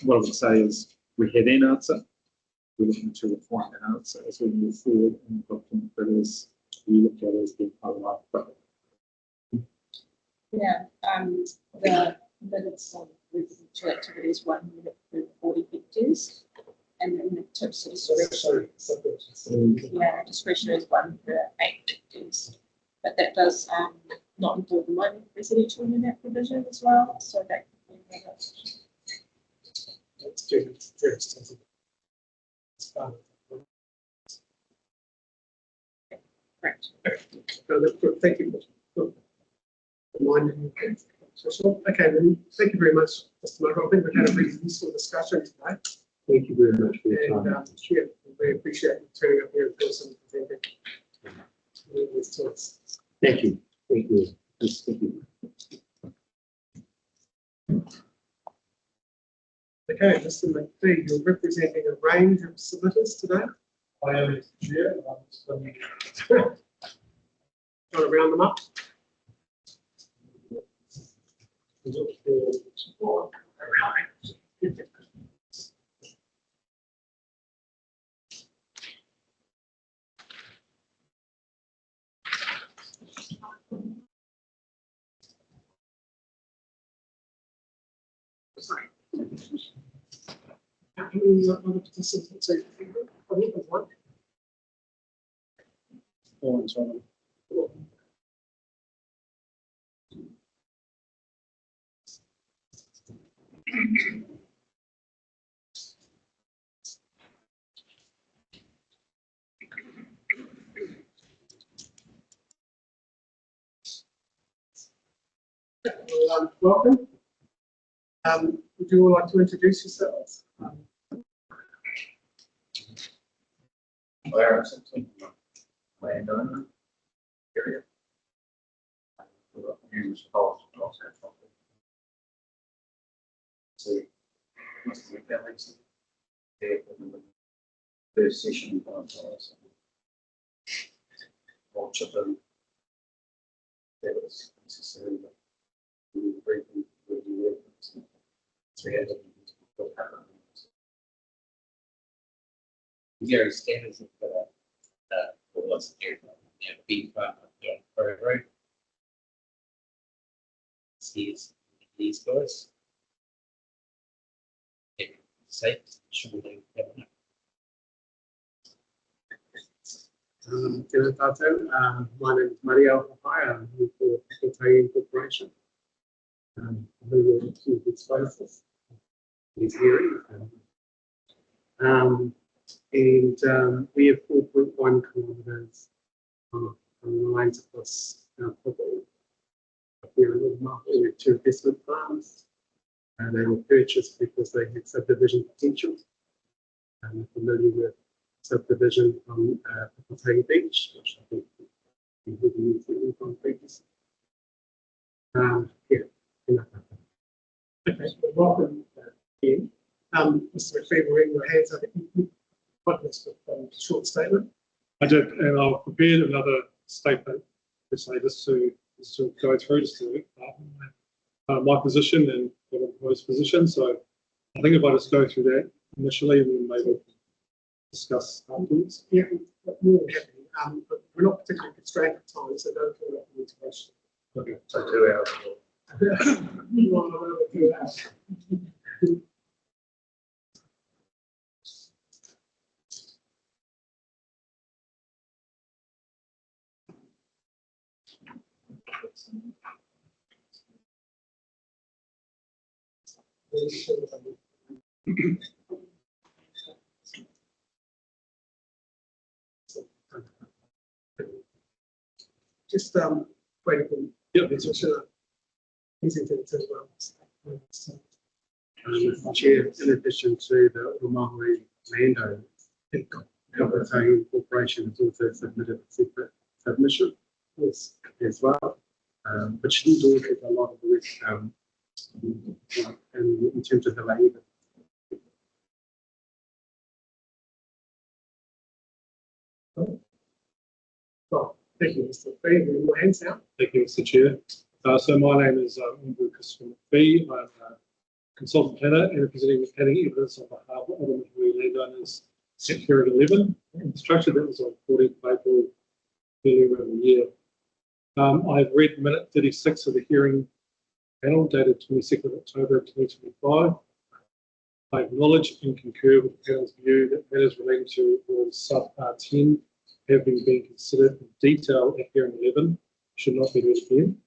what I would say is we have an answer. We're looking to refine that answer as we move forward and the document that is we look at as being part of our project. Yeah, the minutes on residential activities 1 minute per 40 hectares, and then the tips of discretion. Yeah, discretion is 1 per 8 hectares, but that does not include the one residential unit provision as well. So that could be another. That's very extensive. Correct. Thank you for reminding me. Okay, then thank you very much, Mr. Michael. I think we've had a really useful discussion today. Thank you very much for your And time. yeah, we appreciate you turning up here in person and presenting. Thank you. Thank you. Yes, thank you. Okay, Mr. McPhee, you're representing a range of submitters today. I am chair. Want to round them up? How many other participants are you? I think there's one. Well, welcome. Would you all like to introduce yourselves? Where something landowner area. Use calls also. So must be balanced. The session watch of them. That was necessary. We were breaking the so we had to Gary standards of what was there, beef road. These guys. Safe, surely. My name is Mario Papaya. I'm here for Italian Corporation. We will keep its basis. He's hearing. And we have 4.1 kilometres on the lines across our property. Here in Livermore, we have 2 investment farms, and they were purchased because they had subdivision potential. I'm familiar with subdivision on Potato Beach, which I think we would use from previously. Yeah, enough. Okay, well, welcome again. Mr. McPhee, we're in your hands. I think you got this short statement. I did, and I've prepared another statement to say this to go through just to my position and the employee's position. So I think if I just go through that initially and then maybe discuss afterwards. Yeah, more than happy. But we're not particularly constrained at time, so don't feel like you need to rush. Okay. so 2 hours. Well, over 2 hours. Just waiting for Yep. it's also easy to as well. Chair, in addition to the Umahui landowners, Albertine Corporation has also submitted a separate submission as well, which didn't do it with a lot of the rest, and in terms of the labour. Well, thank you, Mr. Fee. Your hands now. Thank you, Mr. Chair. So my name is Andrew Christopher McPhee. I'm a consultant planner and representing the planning evidence on behalf of other Maui landowners set here at 11, and the structure that was on 14th of April earlier in the year. I've read minute 36 of the hearing panel dated 22nd of October 2025. I acknowledge and concur with the panel's view that matters relating to Rule Sub R10 have been considered in detail at hearing 11, should not be read again.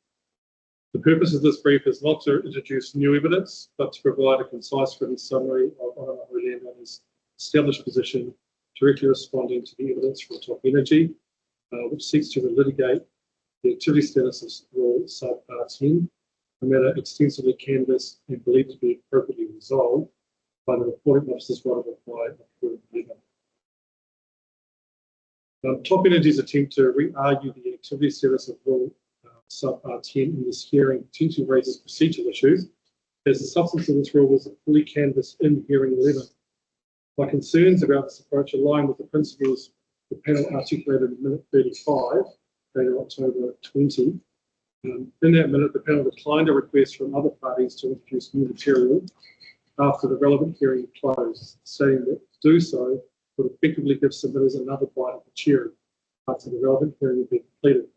The purpose of this brief is not to introduce new evidence, but to provide a concise written summary of Maui landowners' established position, directly responding to the evidence from Top Energy, which seeks to relitigate the activity status of Rule Sub R10, a matter extensively canvassed and believed to be appropriately resolved by the reporting officer's right of reply of Rule 11. Top Energy's attempt to re-argue the activity status of Rule Sub R10 in this hearing potentially raises procedural issues, as the substance of this rule was fully canvassed in hearing 11. My concerns about this approach align with the principles the panel articulated in minute 35, dated October 20. In that minute, the panel declined a request from other parties to introduce new material after the relevant hearing closed, stating that to do so would effectively give submitters another bite of the cherry after the relevant hearing had been completed.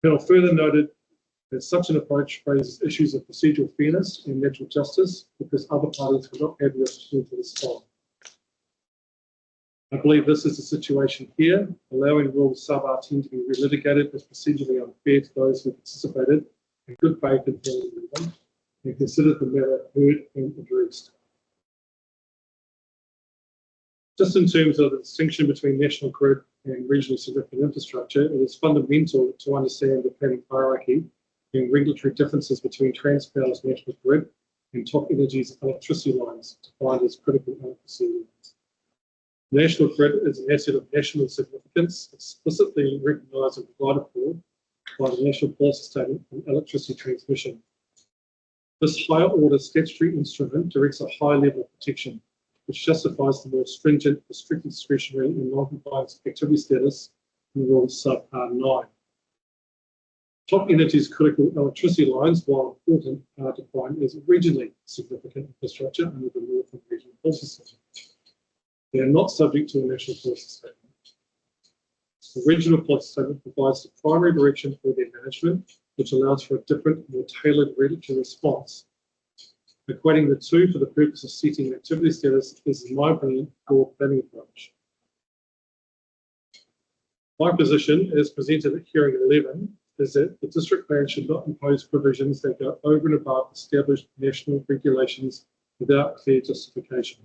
The panel further noted that such an approach raises issues of procedural fairness and natural justice because other parties would not have the opportunity to respond. I believe this is the situation here. Allowing Rule Sub R10 to be relitigated is procedurally unfair to those who participated in good faith in hearing 11 and considered the matter heard and addressed. Just in terms of the distinction between national grid and regionally significant infrastructure, it is fundamental to understand the planning hierarchy and regulatory differences between Transpower's national grid and Top Energy's electricity lines, defined as critical electricity lines. The national grid is an asset of national significance, explicitly recognised and provided for by the National Policy Statement on Electricity Transmission. This higher order statutory instrument directs a high level of protection, which justifies the more stringent, restricted discretionary and non-compliance activity status in Rule Sub R9. Top Energy's critical electricity lines, while important, are defined as regionally significant infrastructure under the Northern Regional Policy Statement. They are not subject to a national policy statement. The regional policy statement provides the primary direction for their management, which allows for a different, more tailored regulatory response. Equating the two for the purpose of setting activity status is, in my opinion, a poor planning approach. My position, as presented at hearing 11, is that the district plan should not impose provisions that go over and above established national regulations without clear justification.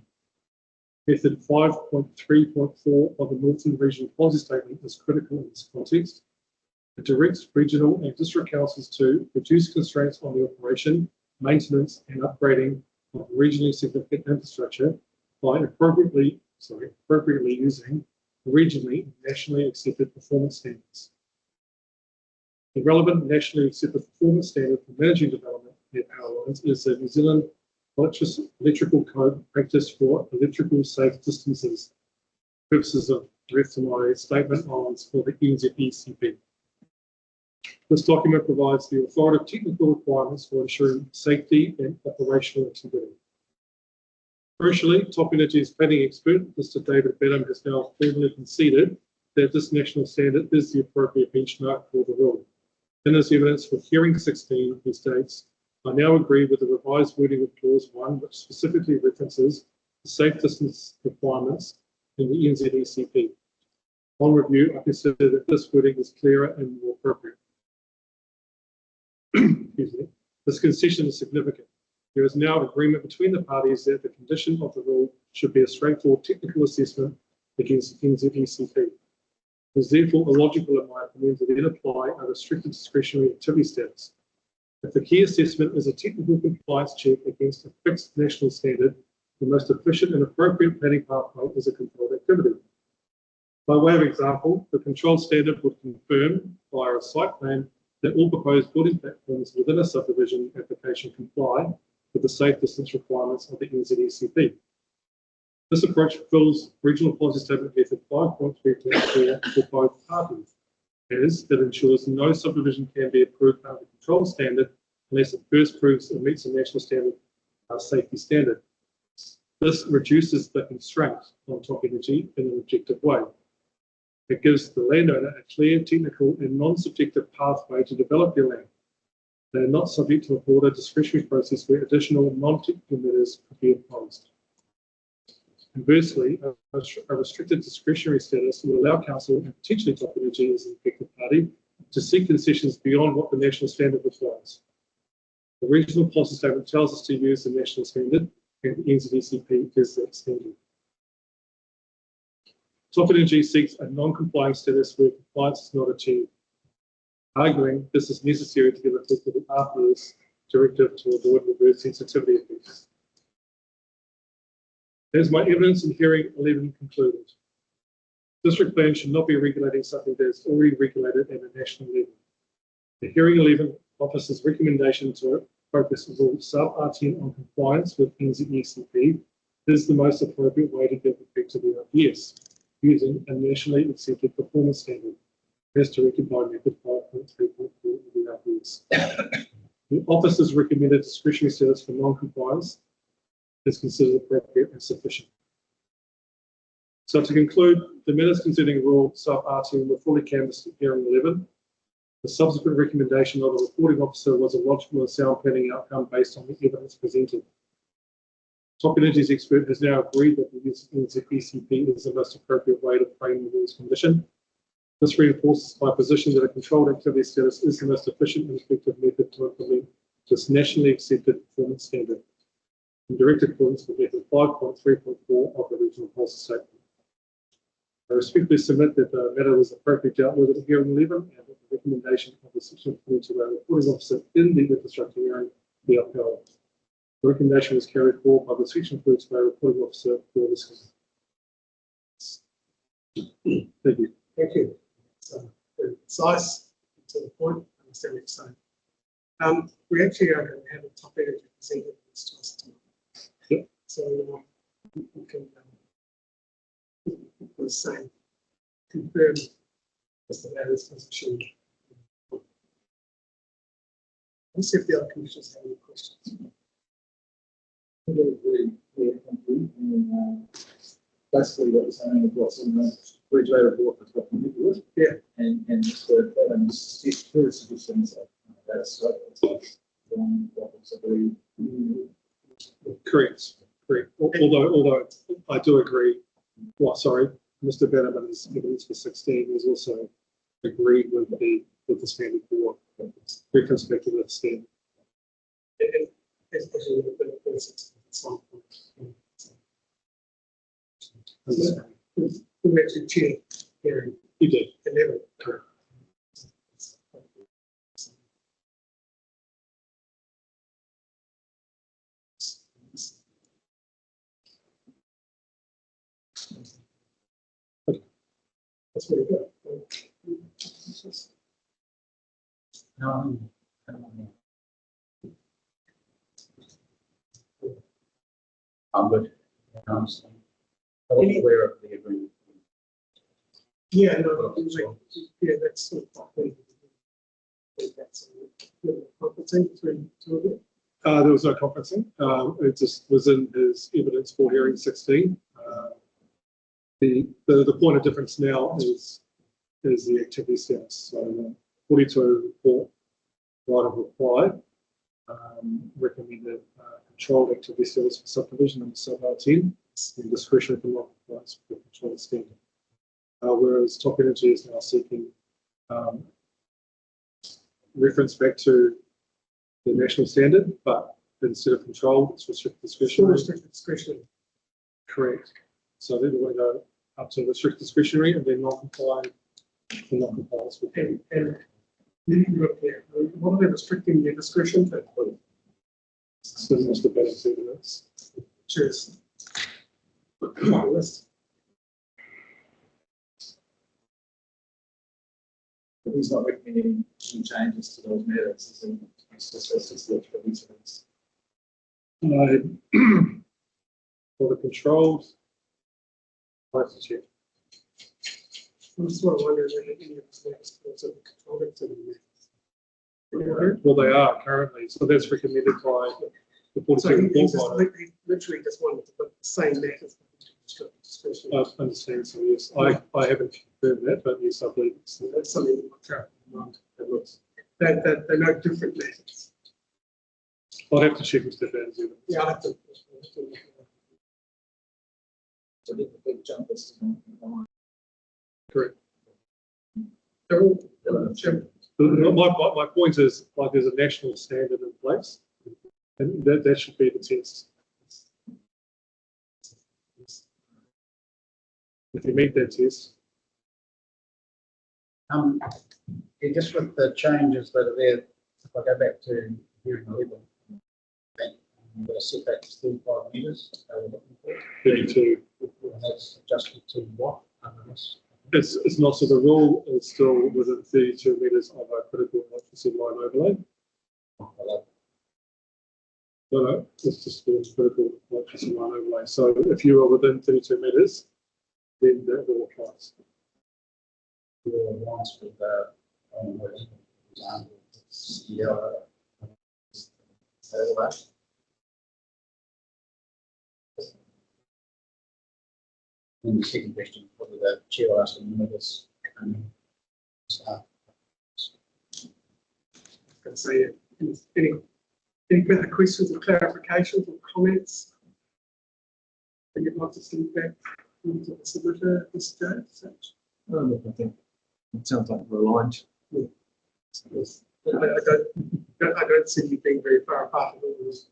Method 5.3.4 of the Northern Regional Policy Statement is critical in this context. It directs regional and district councils to reduce constraints on the operation, maintenance and upgrading of regionally significant infrastructure by appropriately using regionally and nationally accepted performance standards. The relevant nationally accepted performance standard for managing development near power lines is the New Zealand Electrical Code Practice for Electrical Safe Distances. Purposes of the rest of my statement on for the NZECP. This document provides the authoritative technical requirements for ensuring safety and operational integrity. Crucially, Top Energy's planning expert, Mr. David Benham, has now formally conceded that this national standard is the appropriate benchmark for the rule. In his evidence for hearing 16, he states, I now agree with the revised wording of clause 1, which specifically references the safe distance requirements in the NZECP. On review, I consider that this wording is clearer and more appropriate. Excuse me. This concession is significant. There is now agreement between the parties that the condition of the rule should be a straightforward technical assessment against NZECP. It is therefore illogical, in my opinion, to then apply a restricted discretionary activity status. If the key assessment is a technical compliance check against a fixed national standard, the most efficient and appropriate planning pathway is a controlled activity. By way of example, the control standard would confirm via a site plan that all proposed building platforms within a subdivision application comply with the safe distance requirements of the NZECP. This approach fulfills Regional Policy Statement Method 5.3.4 for both parties, as it ensures no subdivision can be approved under the control standard unless it first proves it meets a national standard safety standard. This reduces the constraint on top energy in an objective way. It gives the landowner a clear, technical and non-subjective pathway to develop their land. They are not subject to a broader discretionary process where additional non-technical measures could be imposed. Conversely, a restricted discretionary status will allow council and potentially top energy as an affected party to seek concessions beyond what the national standard requires. The regional policy statement tells us to use the national standard, and the NZECP is that standard. Top energy seeks a non-compliant status where compliance is not achieved, arguing this is necessary to give effect to the RPS directive to avoid reverse sensitivity effects. As my evidence in hearing 11 concluded, district plan should not be regulating something that is already regulated at a national level. The hearing 11 officer's recommendation to focus rule sub-R10 on compliance with NZECP is the most appropriate way to give effect to the RPS, using a nationally accepted performance standard, as directed by method 5.3.4 of the RPS. The officer's recommended discretionary status for non-compliance is considered appropriate and sufficient. So to conclude, the matters concerning rule sub-R10 were fully canvassed at hearing 11. The subsequent recommendation of the reporting officer was a logical and sound planning outcome based on the evidence presented. Top Energy's expert has now agreed that the use of NZECP is the most appropriate way to frame the rules condition. This reinforces my position that a controlled activity status is the most efficient and effective method to implement this nationally accepted performance standard, in direct accordance with method 5.3.4 of the regional policy statement. I respectfully submit that the matter was appropriately dealt with at hearing 11 and that the recommendation of the section 22 reporting officer in the infrastructure hearing be upheld. The recommendation was carried forward by the section 22 reporting officer for this. Thank you. Thank you. So, very concise, to the point, I understand what you're saying. We actually are going to have a top energy presented this to us tonight. Yep. So we can say, confirm as the matters position. Let's see if the other commissioners have any questions. Basically, what we're saying is what's in the regulator report that's got the with. Yeah. And just the security solutions that's Correct. Correct. Although I do agree. Well, sorry, Mr. Bannerman's evidence for 16 was also agreed with the standard for reference back to the standard. Especially with the persons. We actually chair hearing. You did. 11. Correct. That's really good. I'm good. I understand. I wasn't aware of the agreement. Yeah, no, yeah, that's sort of that's a conferencing between two of them. There was no conferencing. It just was in his evidence for hearing 16. The point of difference now is the activity status. So 42 report right of reply recommended controlled activity status for subdivision under sub-R10 and discretion for non-compliance with the controlled standard. Whereas Top Energy is now seeking reference back to the national standard, but instead of controlled, it's restricted discretionary. Restricted discretionary. Correct. So then we want to go up to restricted discretionary and then non-compliant and non-compliance with And you look there, what are they restricting their discretion to? So Mr. Bennett said this. Cheers. list. But he's not recommending any changes to those matters. It's just literally incidents. For the controls, license check. I'm sort of wondering whether any of this next goes to the control activity. Well, they are currently, so that's recommended by the Board So of he Supervisors. literally just wanted to put the same matters. I understand, so yes, I haven't confirmed that, but yes, I believe it's. That's something that we'll try to mind. They're no different matters. I'll have to check with Mr. Vans. Yeah, I have to. So the big jump is Correct. They're all, Jim, My point is, like, there's a national standard in place, and that should be the test. If you meet that test, Yeah, just with the changes that are there, if I go back to hearing 11, I'm going to set that to 35 metres. 32. And that's adjusted to what? It's not, so the rule is still within 32 metres of a critical electricity line overlay. No, it's just the critical electricity line overlay. So if you are within 32 metres, then that will applies. Once with the and the second question, probably the chair will ask them members. can say any further questions or clarifications or comments that you'd like to send back into the submitter at this stage? I think it sounds like we're aligned. I don't see you being very far apart from all those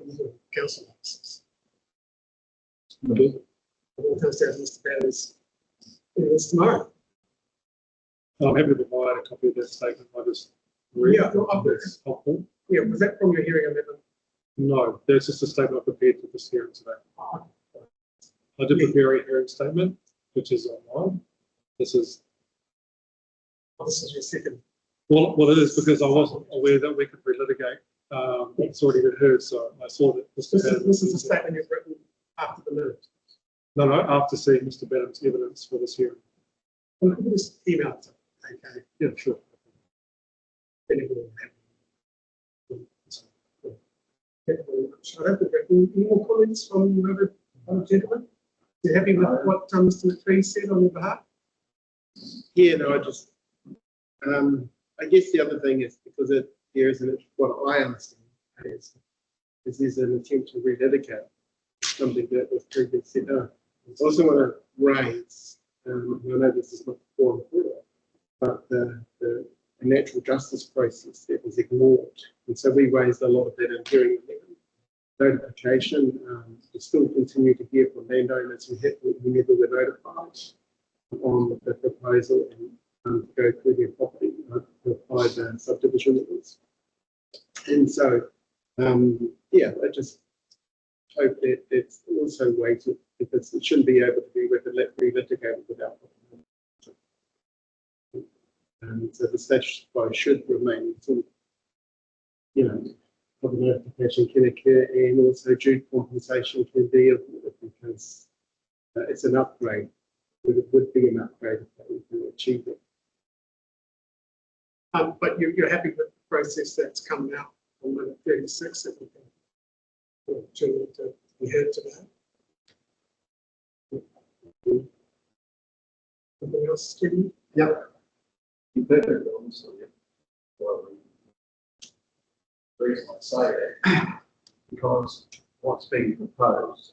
council offices. It all comes down to Mr. Banner's tomorrow. I'm happy to provide a copy of that statement. I just read. Yeah, That's helpful. Yeah, was that from your hearing amendment? No, that's just a statement I prepared for this hearing today. I did prepare a hearing statement, which is online. This is Your second. well, it is because I wasn't aware that we could relitigate. It's already been heard, so I saw that. This is a statement you've written after the minute. No, after seeing Mr. Benham's evidence for this hearing. Well, let me just email it. Okay. Yeah, sure. Thank you very much. I don't think any more comments from the other gentlemen. You happy with what Mr. McPhee said on your behalf? Yeah, no, I guess the other thing is because there isn't what I understand is there's an attempt to relitigate something that was previously set up. I also want to raise, I know this is not the forum for it, but the natural justice process that was ignored. And so we raised a lot of that in hearing 11. Notification, we still continue to hear from landowners who never were notified on the proposal and to go through their property to apply the subdivision rules. And so, I just hope that it's also weighted because it shouldn't be able to be relitigated without. And so the status quo should remain until, the notification can occur and also due compensation can be awarded because it's an upgrade. It would be an upgrade if we can achieve it. But you're happy with the process that's coming out on the 36th that we can to be heard today. Anything else, Stephen? Yep. You better go on, so the reason I say that because what's being proposed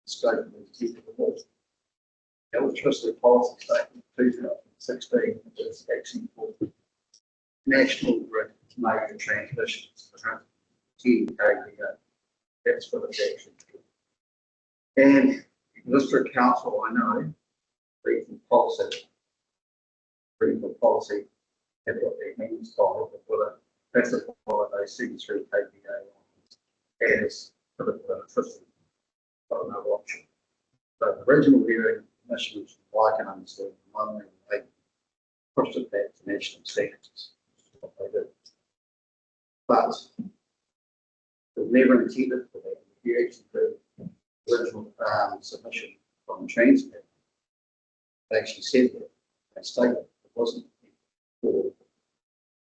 statement is technical. The electricity policy statement 2016 is actually for national grid major transmissions, 10 kVA. That's what it's actually for. And district council, I know, regional policy have got their hands tied with classify those 73 kVA as critical electricity. Got no option. So the original hearing commissioners, I can understand, one, they pushed it back to national standards. That's what they did. But they've never intended for that. If you actually do the original submission from Transnet, they actually said that. They stated it wasn't for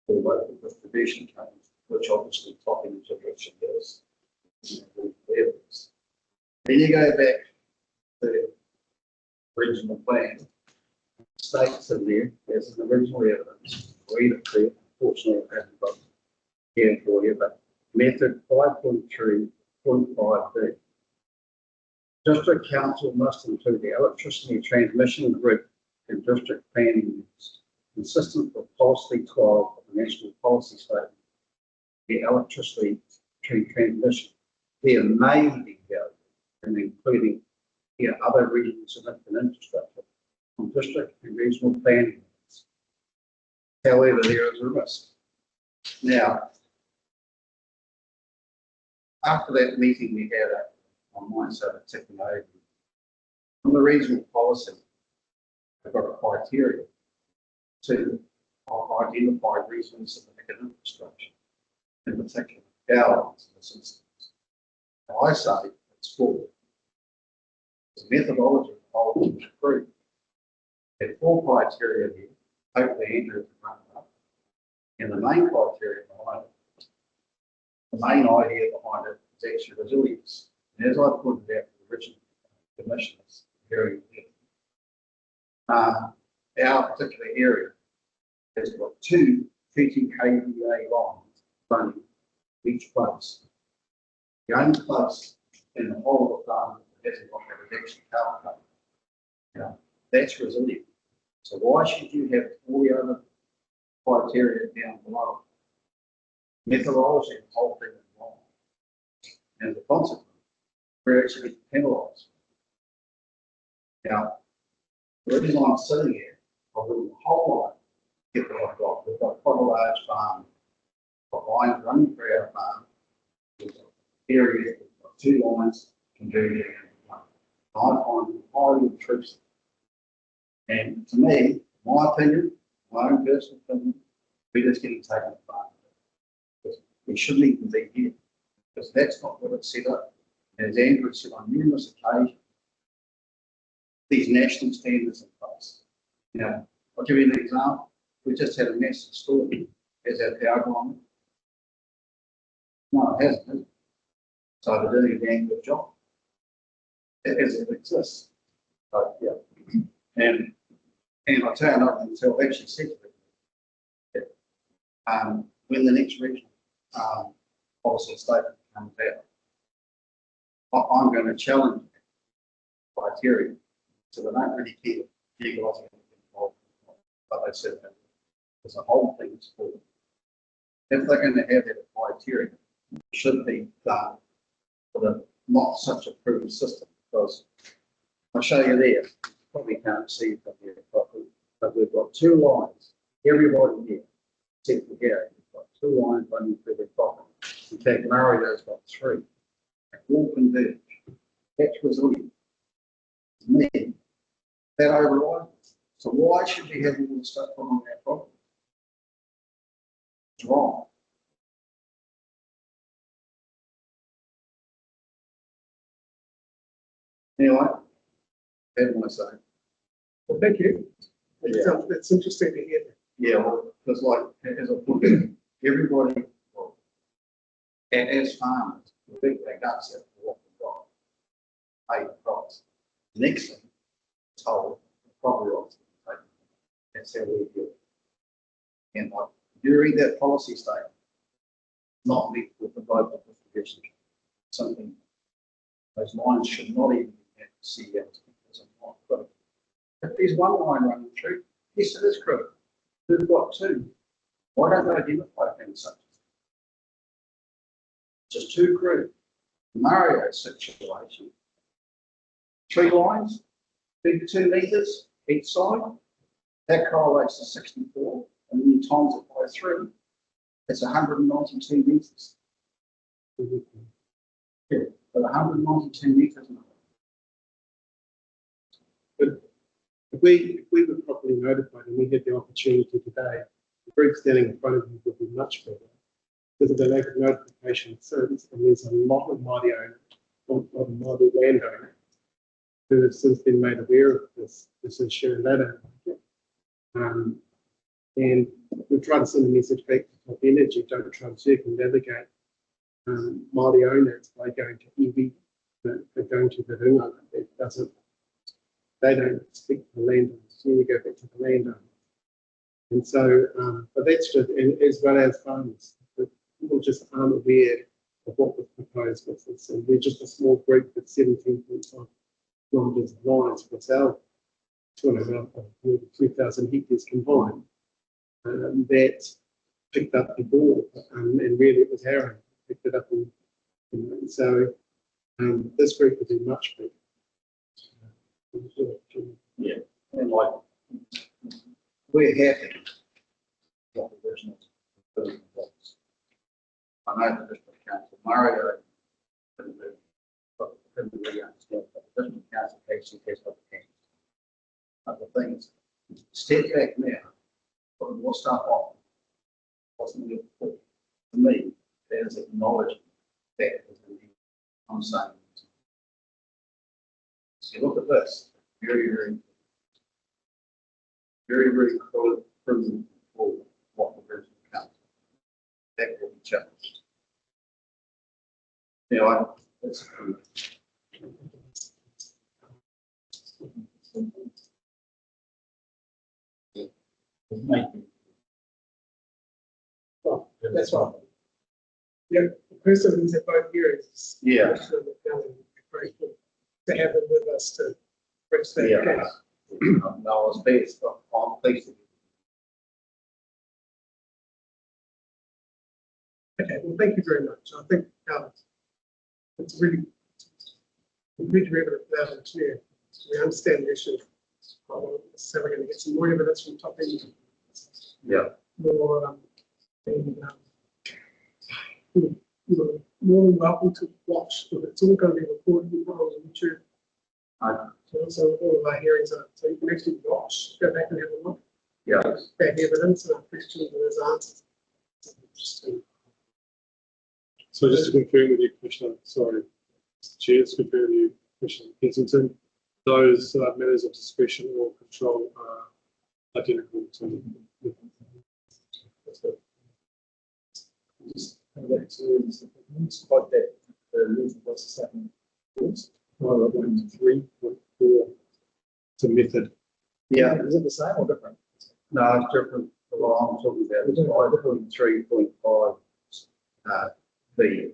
local distribution companies, which obviously top into which it is. Then you go back to the original plan, states in there as an original evidence, read it through. Unfortunately, I haven't got here for you, but method 5.3.5b. District council must include the electricity transmission grid and district planning units, consistent with policy 12 of the national policy statement. The electricity transmission there may be value in including other regional significant infrastructure from district and regional planning units. However, there is a risk. Now, after that meeting we had on mine, started ticking over. From the regional policy, they've got a criteria to identify regional significant infrastructure, in particular, power lines in this instance. Now, I say it's four. The methodology involved in the group had four criteria there, hopefully Andrew can run it up. And the main criteria behind it, the main idea behind it is actually resilience. And as I pointed out to the original commissioners, very our particular area has got two 30 kVA lines running each place. The only place in the whole of the farm that hasn't got that reduction power cut. Now, that's resilient. So why should you have all the other criteria down below? Methodology and the whole thing is wrong. And as a consequence, we're actually penalised. Now, the reason I'm sitting here, I wouldn't whole lot get what I've got. We've got quite a large farm, got lines running through our farm. We've got areas, we've got two lines can do that. I find it highly intrusive. And to me, my opinion, my own personal opinion, we're just getting taken advantage of. We shouldn't even be here, because that's not what it's set up. As Andrew said on numerous occasions, these national standards in place. You know, I'll give you an example. We just had a massive storm as our power gone. No, it hasn't, has it? So they're doing a damn good job. As it exists. But yeah. And I'll tell you another thing, so I've actually said to them, when the next regional policy statement comes out, I'm going to challenge the criteria. So they don't really care if you guys are involved, but they said that there's a whole thing that's for. If they're going to have that criteria, it should be done with a not such a proven system, because I'll show you there. You probably can't see from here properly, but we've got two lines. Everybody here, except for Gary, we've got two lines running through their property. In fact, Mario's got three. They all converge. That's resilient. To me, that overrides. So why should we have all this stuff on our property? It's wrong. Anyway, that's what I say. Well, thank you. Yeah. It's interesting to hear that. Yeah, well, because like, as I put it, everybody, well, as farmers, we think their guts out for what we've got. Pay the price. Next thing, told the property rights. That's how we do it. And like, if you read that policy statement, not linked with the global distribution, something, those lines should not even be at CEOs because I'm not critical. If there's one line running through, yes, it is critical. We've got two. Why don't they identify things such as just too crude? Mario's situation, 3 lines, 32 metres each side, that correlates to 64, and when you times it by 3, it's 192 metres. Yeah, but 192 metres. if we were properly notified and we had the opportunity today, the group standing in front of you would be much better. Because of the lack of notification since, and there's a lot of Māori owners, a lot of Māori landowners who have since been made aware of this issue and they don't like it. And we're trying to send a message back to Top Energy, don't try and circumnavigate Māori owners by going to iwi, but going to the runga. They don't speak to the landowners, so you go back to the landowners. And so, but that's just, and as well as farmers, people just aren't aware of what was proposed with this. And we're just a small group with 17.5 kilometres of lines for our 2,500 hectares combined that picked up the ball, and really it was Aaron who picked it up. And so this group would be much bigger. Yeah, and like, we're happy with the original building blocks. I know the district council, Mario, didn't really understand, but the district council actually has got the hands. But the thing is, step back now, put more stuff on. Wasn't good for me, there's acknowledgement that I'm saying. So you look at this, very prudent for what the original council. That will be challenged. Anyway, that's true. Well, that's right. Yeah, the person who's at both hearings. Yeah. Grateful to have them with us to bridge that gap. No, it's based on basic. Okay, well, thank you very much. I think it's really loud and clear. We understand the issue. So we're going to get some more evidence from Top Energy. Yeah. More, you're more than welcome to watch. It's all going to be recorded and put on YouTube. So all of our hearings are, so you can actually watch, go back and have a look. Yeah. Back evidence and our questions and his answers. So just to confirm with you, Commissioner, sorry, Chair, to confirm with you, Commissioner Kensington, those matters of discretion or control are identical to Just come back to spot that the reason what's the second rules. 3.4 to method. Yeah. Is it the same or different? No, it's different. What I'm talking about is 3.5. The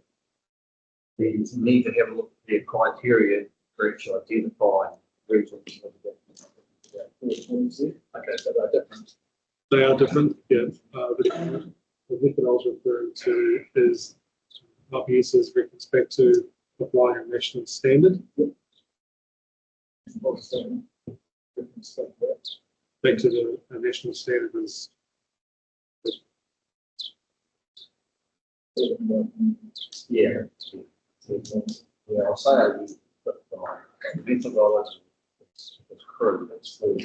need to have a look at their criteria for actually identifying regional. Okay, so they're different. They are different, yeah. The method I was referring to is RPS's reference back to applying a national standard. Back to the national standard is. Yeah. Yeah, I'll say I use, but the methodology is crude, it's food.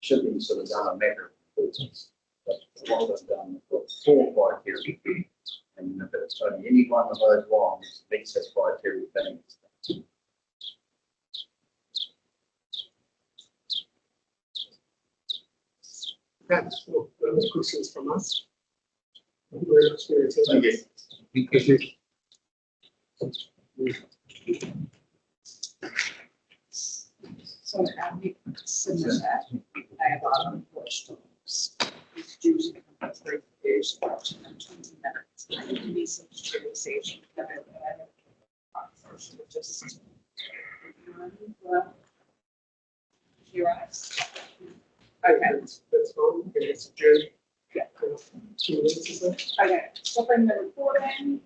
Should be sort of done a matter of business, but a lot of them done for 4 criteria. And if it's only any one of those ones meets that criteria, then it's That's all. Those questions from us. Thank you very much for your attention. okay. So our next submitter, they have on watchdogs. It's due to come through Thursday, in 20 minutes. I think it is a short session. Just your eyes. Okay. That's fine. We can adjourn. Yeah. 2 minutes or so. Okay, stopping the recording.